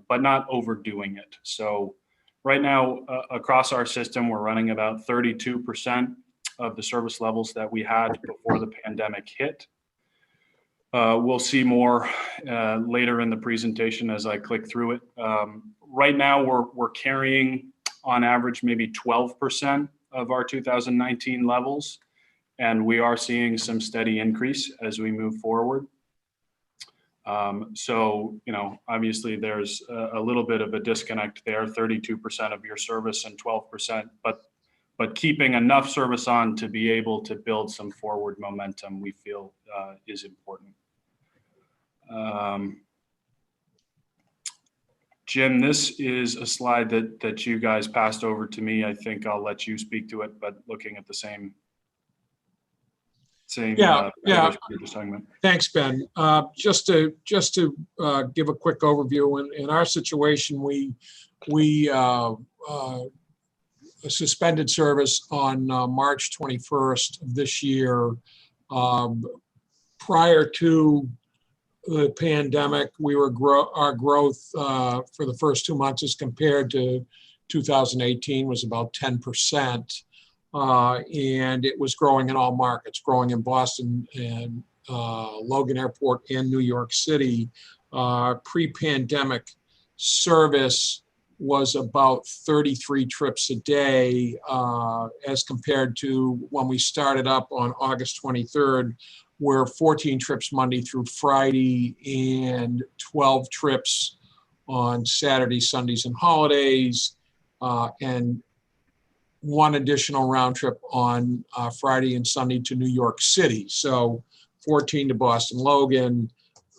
but not overdoing it. So right now, across our system, we're running about 32% of the service levels that we had before the pandemic hit. We'll see more later in the presentation as I click through it. Right now, we're carrying on average maybe 12% of our 2019 levels, and we are seeing some steady increase as we move forward. So, you know, obviously there's a little bit of a disconnect there, 32% of your service and 12%, but keeping enough service on to be able to build some forward momentum, we feel is important. Jim, this is a slide that you guys passed over to me. I think I'll let you speak to it, but looking at the same Yeah. segment. Thanks, Ben. Just to give a quick overview, in our situation, we suspended service on March 21st of this year. Prior to the pandemic, our growth for the first 2 months as compared to 2018 was about 10%. And it was growing in all markets, growing in Boston and Logan Airport and New York City. Pre-pandemic service was about 33 trips a day as compared to when we started up on August 23rd, where 14 trips Monday through Friday and 12 trips on Saturdays, Sundays, and holidays, and one additional round trip on Friday and Sunday to New York City. So 14 to Boston Logan,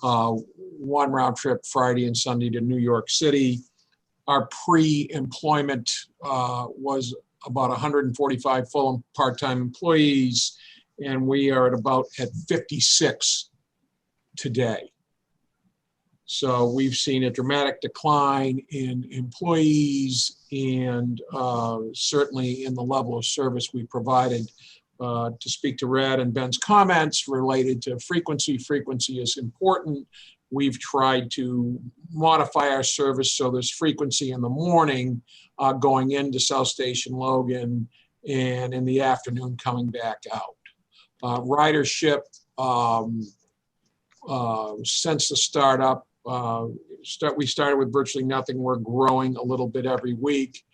one round trip Friday and Sunday to New York City. Our pre-employment was about 145 full and part-time employees, and we are at 56 today. So we've seen a dramatic decline in employees and certainly in the level of service we provided. To speak to Red and Ben's comments related to frequency, frequency is important. We've tried to modify our service so there's frequency in the morning going into South Station Logan and in the afternoon coming back out. Ridership since the startup, we started with virtually nothing. We're growing a little bit every week.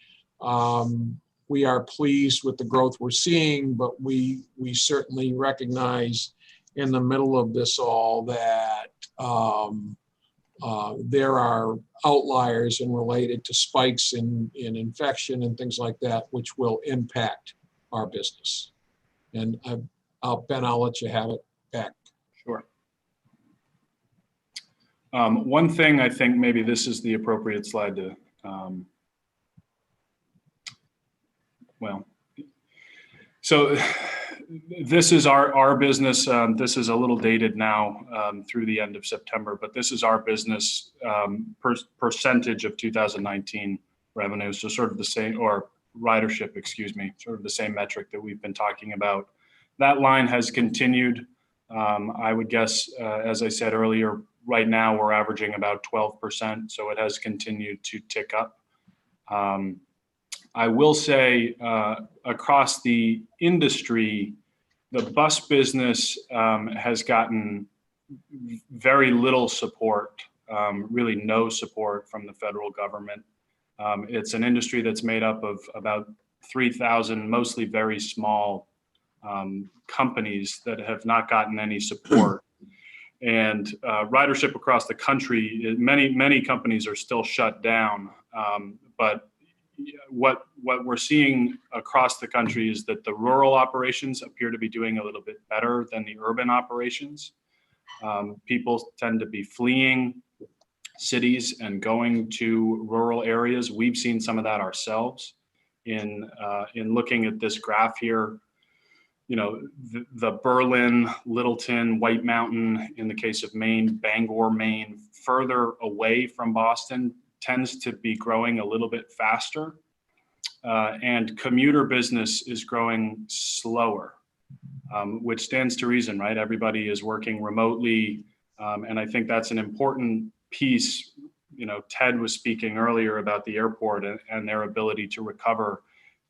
We are pleased with the growth we're seeing, but we certainly recognize in the middle of this all that there are outliers and related to spikes in infection and things like that, which will impact our business. And Ben, I'll let you have it back. Sure. One thing, I think maybe this is the appropriate slide to, so this is our business. This is a little dated now through the end of September, but this is our business percentage of 2019 revenue. So sort of the same, or ridership, excuse me, sort of the same metric that we've been talking about. That line has continued. I would guess, as I said earlier, right now we're averaging about 12%, so it has continued to tick up. I will say across the industry, the bus business has gotten very little support, really no support from the federal government. It's an industry that's made up of about 3,000, mostly very small companies that have not gotten any support. And ridership across the country, many companies are still shut down. But what we're seeing across the country is that the rural operations appear to be doing a little bit better than the urban operations. People tend to be fleeing cities and going to rural areas. We've seen some of that ourselves in looking at this graph here. You know, the Berlin, Littleton, White Mountain, in the case of Maine, Bangor, Maine, further away from Boston tends to be growing a little bit faster. And commuter business is growing slower. which stands to reason, right? Everybody is working remotely. And I think that's an important piece. You know, Ted was speaking earlier about the airport and their ability to recover.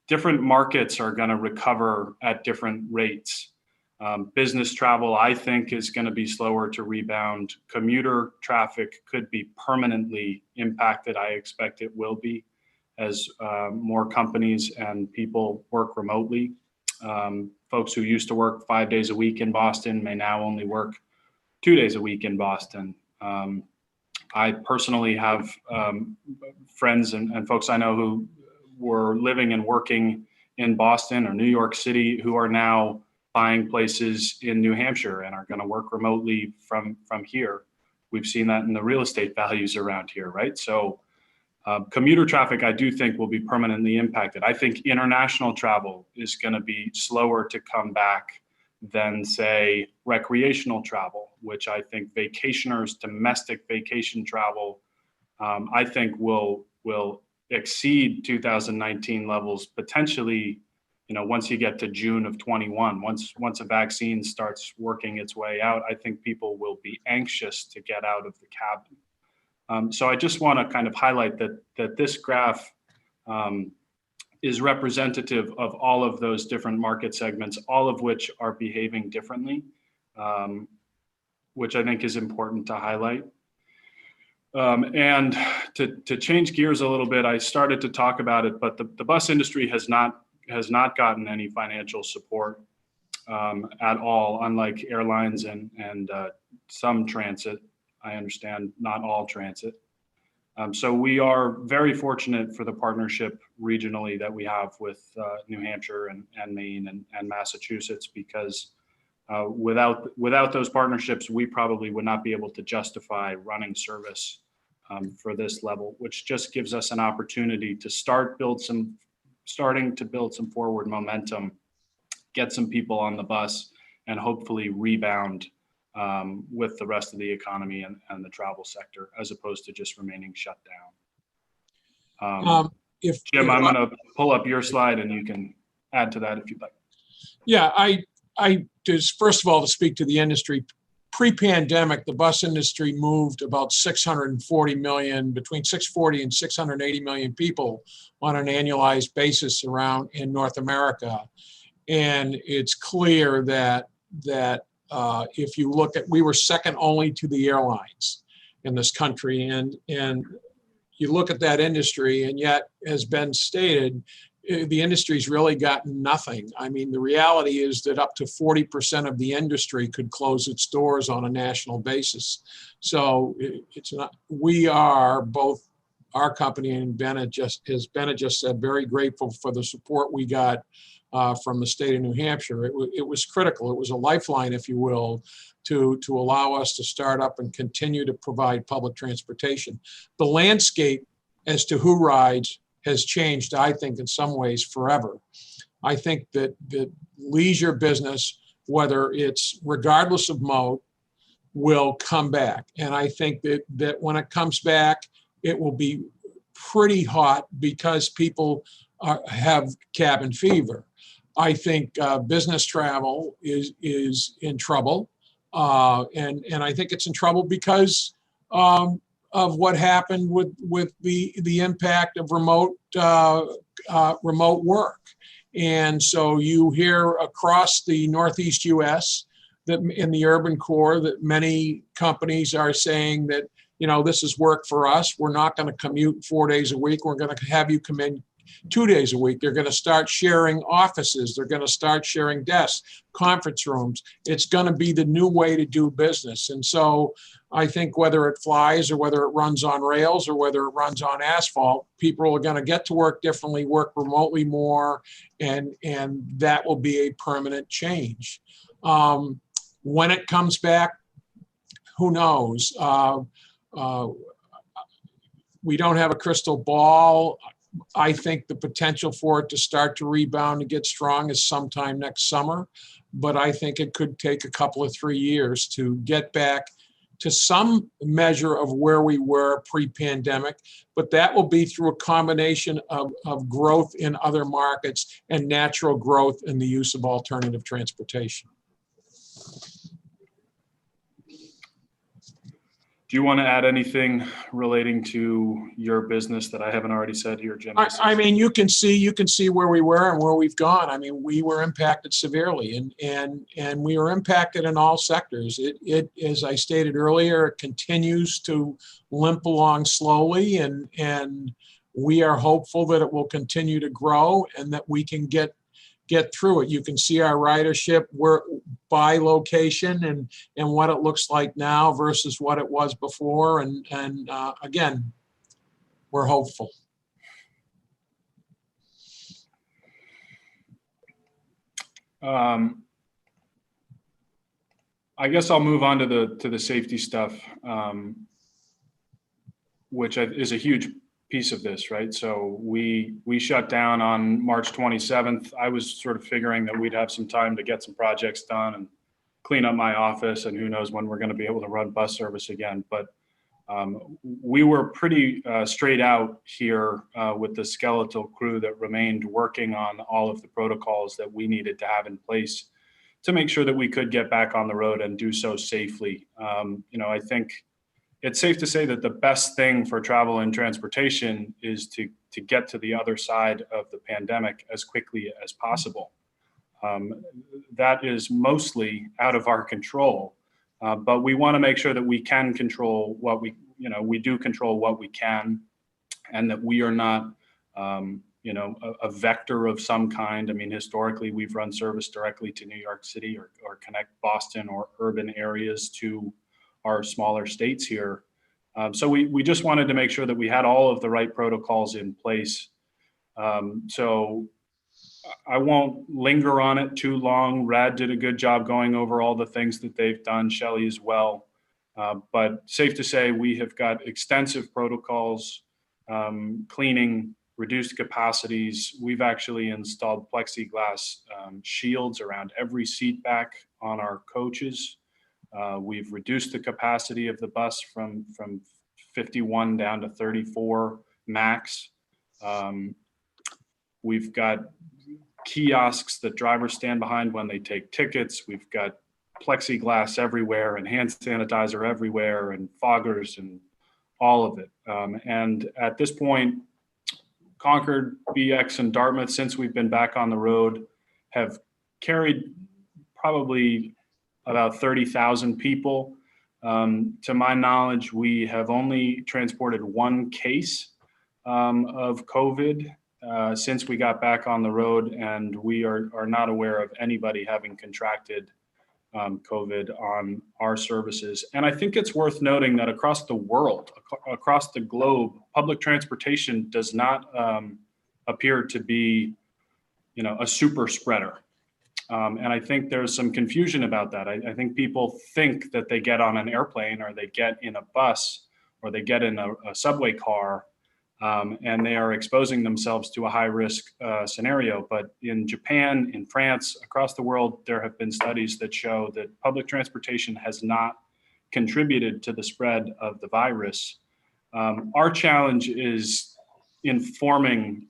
Different markets are going to recover at different rates. Business travel, I think, is going to be slower to rebound. Commuter traffic could be permanently impacted. I expect it will be as more companies and people work remotely. Folks who used to work 5 days a week in Boston may now only work 2 days a week in Boston. I personally have friends and folks I know who were living and working in Boston or New York City who are now buying places in New Hampshire and are going to work remotely from here. We've seen that in the real estate values around here, right? So commuter traffic, I do think, will be permanently impacted. I think international travel is going to be slower to come back than, say, recreational travel, which I think vacationers, domestic vacation travel, I think will exceed 2019 levels potentially. You know, once you get to June of 21, once a vaccine starts working its way out, I think people will be anxious to get out of the cabin. So I just want to kind of highlight that this graph is representative of all of those different market segments, all of which are behaving differently, which I think is important to highlight. And to change gears a little bit, I started to talk about it, but the bus industry has not gotten any financial support at all, unlike airlines and some transit. I understand not all transit. So we are very fortunate for the partnership regionally that we have with New Hampshire and Maine and Massachusetts, because without those partnerships, we probably would not be able to justify running service for this level, which just gives us an opportunity to starting to build some forward momentum, get some people on the bus, and hopefully rebound with the rest of the economy and the travel sector, as opposed to just remaining shut down. Jim, I'm going to pull up your slide and you can add to that if you'd like. Yeah, I just, first of all, to speak to the industry, pre-pandemic, the bus industry moved about 640 million, between 640 and 680 million people on an annualized basis around in North America. And it's clear that if you look at, we were second only to the airlines in this country, and you look at that industry, and yet, as Ben stated, the industry's really gotten nothing. I mean, the reality is that up to 40% of the industry could close its doors on a national basis. So it's not, we are both, our company and Bennett, just as Bennett just said, very grateful for the support we got from the state of New Hampshire. It was critical. It was a lifeline, if you will, to allow us to start up and continue to provide public transportation. The landscape as to who rides has changed, I think, in some ways forever. I think that the leisure business, whether it's regardless of mode, will come back. And I think that when it comes back, it will be pretty hot because people have cabin fever. I think business travel is in trouble. And I think it's in trouble because of what happened with the impact of remote work. And so you hear across the Northeast US that in the urban core that many companies are saying that, you know, this is work for us. We're not going to commute 4 days a week. We're going to have you come in 2 days a week. They're going to start sharing offices. They're going to start sharing desks, conference rooms. It's going to be the new way to do business. And so I think whether it flies or whether it runs on rails or whether it runs on asphalt, people are going to get to work differently, work remotely more, and that will be a permanent change. When it comes back, who knows? We don't have a crystal ball. I think the potential for it to start to rebound and get strong is sometime next summer, but I think it could take a couple of 3 years to get back to some measure of where we were pre-pandemic, but that will be through a combination of growth in other markets and natural growth in the use of alternative transportation. Do you want to add anything relating to your business that I haven't already said here, Jim? I mean, you can see where we were and where we've gone. I mean, we were impacted severely, and we were impacted in all sectors. It as I stated earlier, it continues to limp along slowly, and we are hopeful that it will continue to grow and that we can get through it. You can see our ridership by location and what it looks like now versus what it was before. And again, we're hopeful. I guess I'll move on to the safety stuff, which is a huge piece of this, right? So we shut down on March 27th. I was sort of figuring that we'd have some time to get some projects done and clean up my office, and who knows when we're going to be able to run bus service again. But we were pretty straight out here with the skeletal crew that remained working on all of the protocols that we needed to have in place to make sure that we could get back on the road and do so safely. I think it's safe to say that the best thing for travel and transportation is to get to the other side of the pandemic as quickly as possible. That is mostly out of our control, but we want to make sure that we can control what we do control what we can, and that we are not, a vector of some kind. I mean, historically, we've run service directly to New York City or connect Boston or urban areas to our smaller states here. So we just wanted to make sure that we had all of the right protocols in place. So I won't linger on it too long. Rad did a good job going over all the things that they've done, Shelley as well. But safe to say, we have got extensive protocols, cleaning, reduced capacities. We've actually installed plexiglass shields around every seat back on our coaches. We've reduced the capacity of the bus from 51 down to 34 max. We've got kiosks that drivers stand behind when they take tickets. We've got plexiglass everywhere and hand sanitizer everywhere and foggers and all of it. And at this point, Concord, BX, and Dartmouth, since we've been back on the road, have carried probably about 30,000 people. To my knowledge, we have only transported one case of COVID since we got back on the road, and we are not aware of anybody having contracted COVID on our services. And I think it's worth noting that across the world, across the globe, public transportation does not appear to be, a super spreader. And I think there's some confusion about that. I think people think that they get on an airplane or they get in a bus or they get in a subway car and they are exposing themselves to a high risk scenario. But in Japan, in France, across the world, there have been studies that show that public transportation has not contributed to the spread of the virus. Our challenge is informing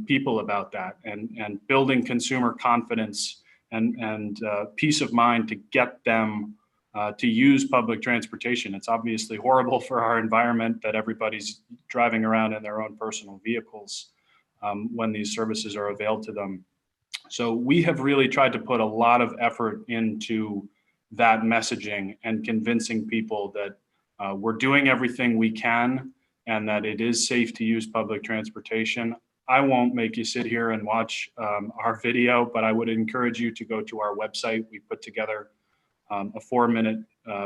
people about that and building consumer confidence and peace of mind to get them to use public transportation. It's obviously horrible for our environment that everybody's driving around in their own personal vehicles when these services are availed to them. So we have really tried to put a lot of effort into that messaging and convincing people that we're doing everything we can and that it is safe to use public transportation. I won't make you sit here and watch our video, but I would encourage you to go to our website. We put together a 4-minute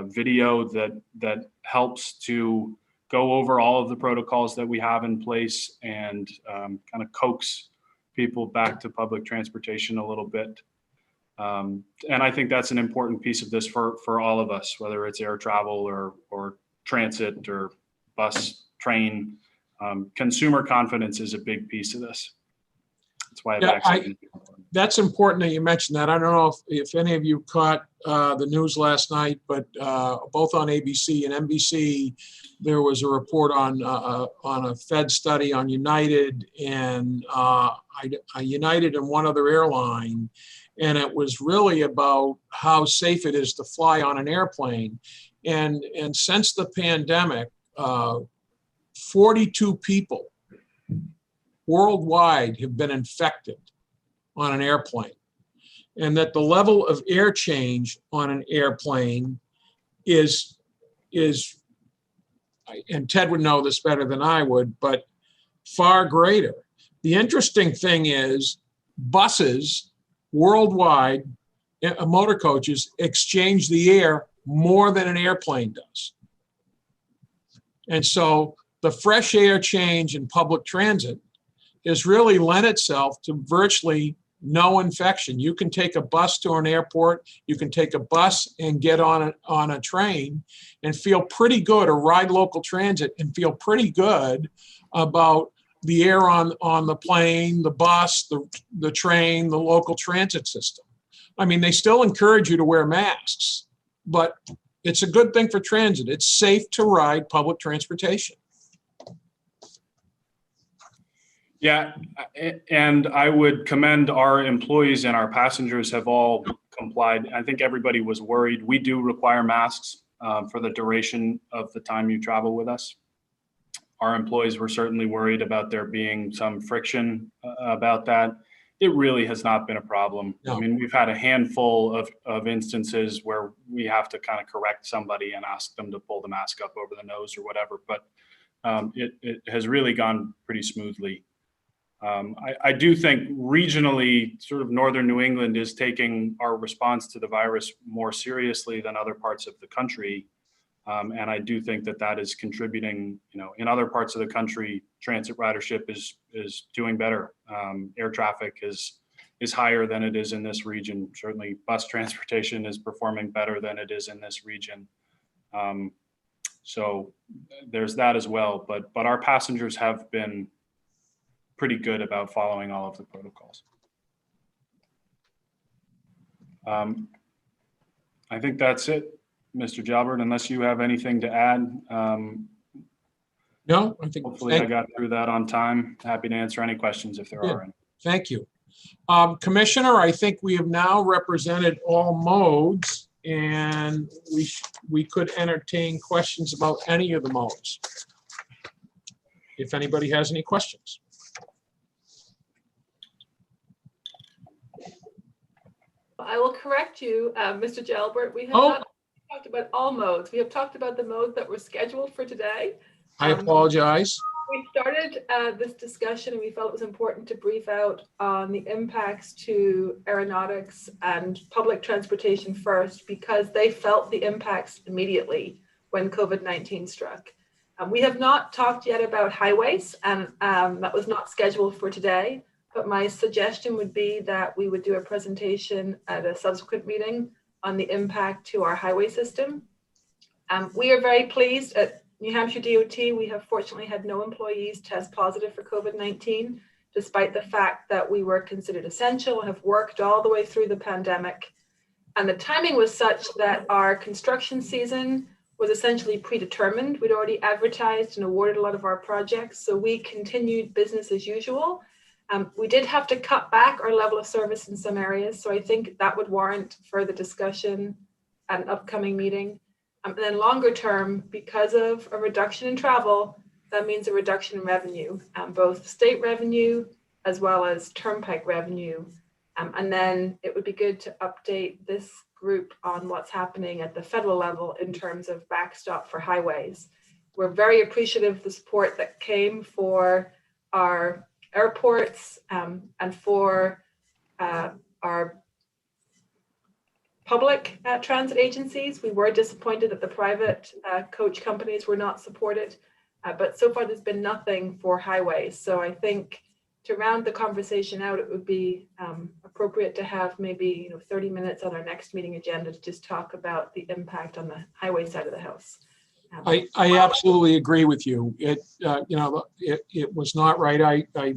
video that helps to go over all of the protocols that we have in place and kind of coax people back to public transportation a little bit. And I think that's an important piece of this for all of us, whether it's air travel or transit or bus, train. Consumer confidence is a big piece of this. That's why that's important that you mentioned that. I don't know if any of you caught the news last night, but both on ABC and NBC, there was a report on a Fed study on United and United and one other airline. And it was really about how safe it is to fly on an airplane. And since the pandemic, 42 people worldwide have been infected on an airplane, and that the level of air change on an airplane is, and Ted would know this better than I would, but far greater. The interesting thing is buses worldwide, motor coaches, exchange the air more than an airplane does. And so the fresh air change in public transit has really lent itself to virtually no infection. You can take a bus to an airport, you can take a bus and get on a train and feel pretty good, or ride local transit and feel pretty good about the air on the plane, the bus, the train, the local transit system. I mean, they still encourage you to wear masks, but it's a good thing for transit. It's safe to ride public transportation. Yeah, and I would commend our employees, and our passengers have all complied. I think everybody was worried. We do require masks for the duration of the time you travel with us. Our employees were certainly worried about there being some friction about that. It really has not been a problem. No. I mean, we've had a handful of instances where we have to kind of correct somebody and ask them to pull the mask up over the nose or whatever, but it has really gone pretty smoothly. I do think regionally, sort of northern New England is taking our response to the virus more seriously than other parts of the country. And I do think that is contributing. You know, in other parts of the country, transit ridership is doing better. Air traffic is higher than it is in this region. Certainly bus transportation is performing better than it is in this region. So there's that as well, but our passengers have been pretty good about following all of the protocols. I think that's it, Mr. Jalbert, unless you have anything to add. No, I think hopefully I got through that on time. Happy to answer any questions if there are any. Thank you. Commissioner, I think we have now represented all modes, and we could entertain questions about any of the modes, if anybody has any questions. I will correct you, Mr. Jalbert. We have not talked about all modes. We have talked about the modes that were scheduled for today. I apologize. We started this discussion and we felt it was important to brief out on the impacts to aeronautics and public transportation first, because they felt the impacts immediately when COVID-19 struck. We have not talked yet about highways, and that was not scheduled for today. But my suggestion would be that we would do a presentation at a subsequent meeting on the impact to our highway system. We are very pleased at New Hampshire DOT. We have fortunately had no employees test positive for COVID-19, despite the fact that we were considered essential and have worked all the way through the pandemic. And the timing was such that our construction season was essentially predetermined. We'd already advertised and awarded a lot of our projects, so we continued business as usual. We did have to cut back our level of service in some areas, so I think that would warrant further discussion at an upcoming meeting. And then longer term, because of a reduction in travel, that means a reduction in revenue, both state revenue as well as turnpike revenue. And then it would be good to update this group on what's happening at the federal level in terms of backstop for highways. We're very appreciative of the support that came for our airports and for our public transit agencies. We were disappointed that the private coach companies were not supported, but so far there's been nothing for highways. So I think to round the conversation out, it would be appropriate to have maybe 30 minutes on our next meeting agenda to just talk about the impact on the highway side of the house. I absolutely agree with you. It was not right. I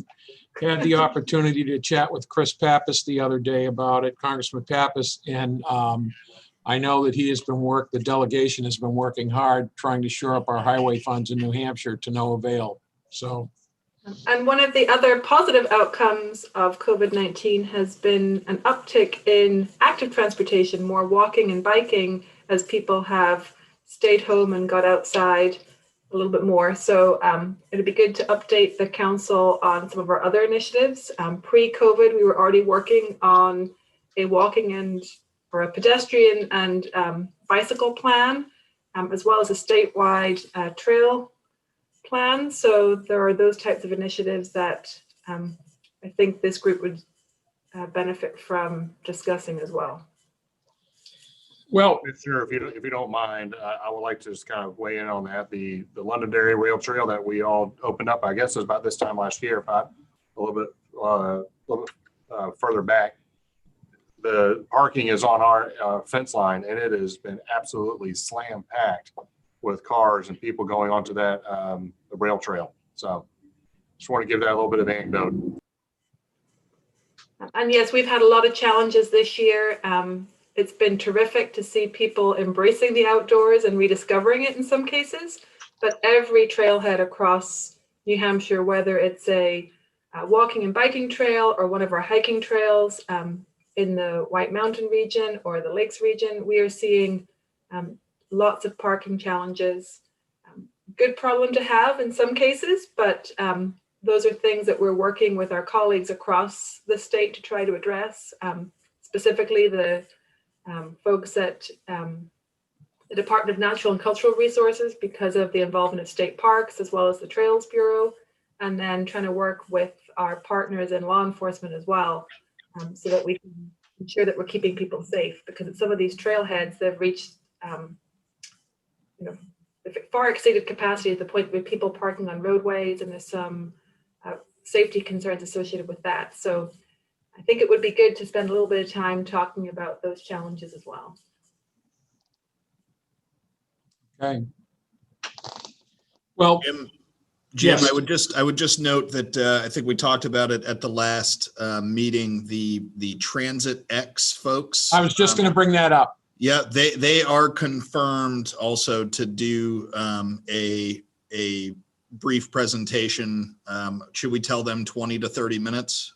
had the opportunity to chat with Chris Pappas the other day about it, Congressman Pappas, and I know that the delegation has been working hard trying to shore up our highway funds in New Hampshire to no avail. So. And one of the other positive outcomes of COVID-19 has been an uptick in active transportation, more walking and biking as people have stayed home and got outside a little bit more. So it'd be good to update the council on some of our other initiatives. Pre-COVID, we were already working on a walking or a pedestrian and bicycle plan, as well as a statewide trail plan. So there are those types of initiatives that I think this group would benefit from discussing as well. Well, sure. If you don't mind, I would like to just kind of weigh in on that. The Londonderry Rail Trail that we all opened up, I guess, it was about this time last year, if not a little bit further back. The parking is on our fence line, and it has been absolutely slam packed with cars and people going onto that the rail trail. So just want to give that a little bit of anecdote. And yes, we've had a lot of challenges this year. It's been terrific to see people embracing the outdoors and rediscovering it in some cases, but every trailhead across New Hampshire, whether it's a walking and biking trail or one of our hiking trails in the White Mountain region or the Lakes region, we are seeing lots of parking challenges. Good problem to have in some cases, but those are things that we're working with our colleagues across the state to try to address, specifically the folks at the Department of Natural and Cultural Resources because of the involvement of state parks, as well as the Trails Bureau, and then trying to work with our partners in law enforcement as well, so that we can ensure that we're keeping people safe, because at some of these trailheads, they've reached far exceeded capacity at the point where people parking on roadways, and there's some safety concerns associated with that. So I think it would be good to spend a little bit of time talking about those challenges as well. Okay. Well, Jim, yes. I would just note that I think we talked about it at the last meeting. The Transit X folks. I was just going to bring that up. Yeah, they are confirmed also to do a brief presentation. Should we tell them 20 to 30 minutes?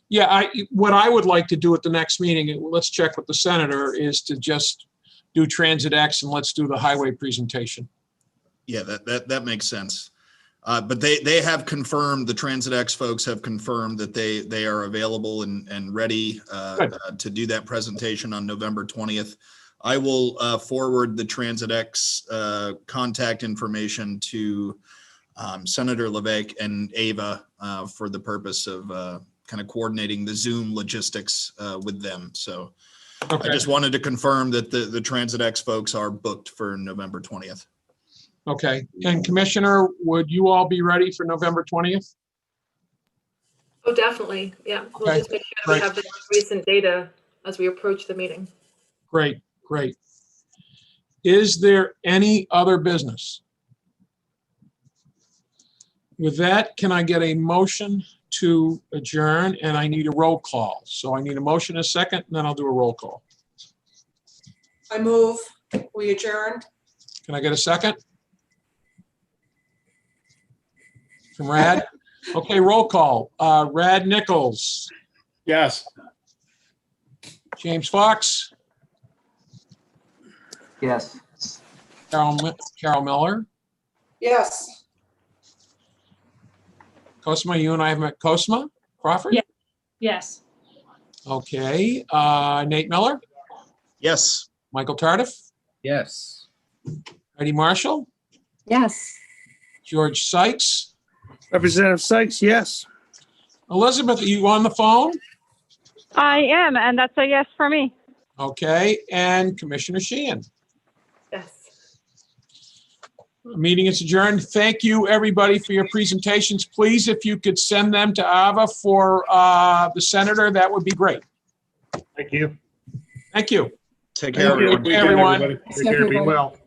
Yeah, what I would like to do at the next meeting, let's check with the senator, is to just do Transit X and let's do the highway presentation. Yeah, that makes sense. But they have confirmed, the Transit X folks have confirmed that they are available and ready to do that presentation on November 20th. I will forward the Transit X contact information to Senator Levesque and Ava for the purpose of kind of coordinating the Zoom logistics with them. So I just wanted to confirm that the Transit X folks are booked for November 20th. Okay, and Commissioner, would you all be ready for November 20th? Oh, definitely. Yeah, we'll just make sure that we have the recent data as we approach the meeting. Great, great. Is there any other business? With that, can I get a motion to adjourn? And I need a roll call. So I need a motion in a second, and then I'll do a roll call. I move, we adjourn. Can I get a second? From Rad? Okay, roll call. Rad Nichols. Yes. James Fox. Yes. Carol Miller. Yes. Cosma, you and I have met. Cosma Crawford? Yeah. Yes. Okay. Nate Miller? Yes. Michael Tardif? Yes. Heidi Marshall? Yes. George Sykes? Representative Sykes, yes. Elizabeth, are you on the phone? I am, and that's a yes for me. Okay. And Commissioner Sheehan? Yes. Meeting is adjourned. Thank you, everybody, for your presentations. Please, if you could send them to Ava for the senator, that would be great. Thank you. Thank you. Take care, everyone. Take care. Be well.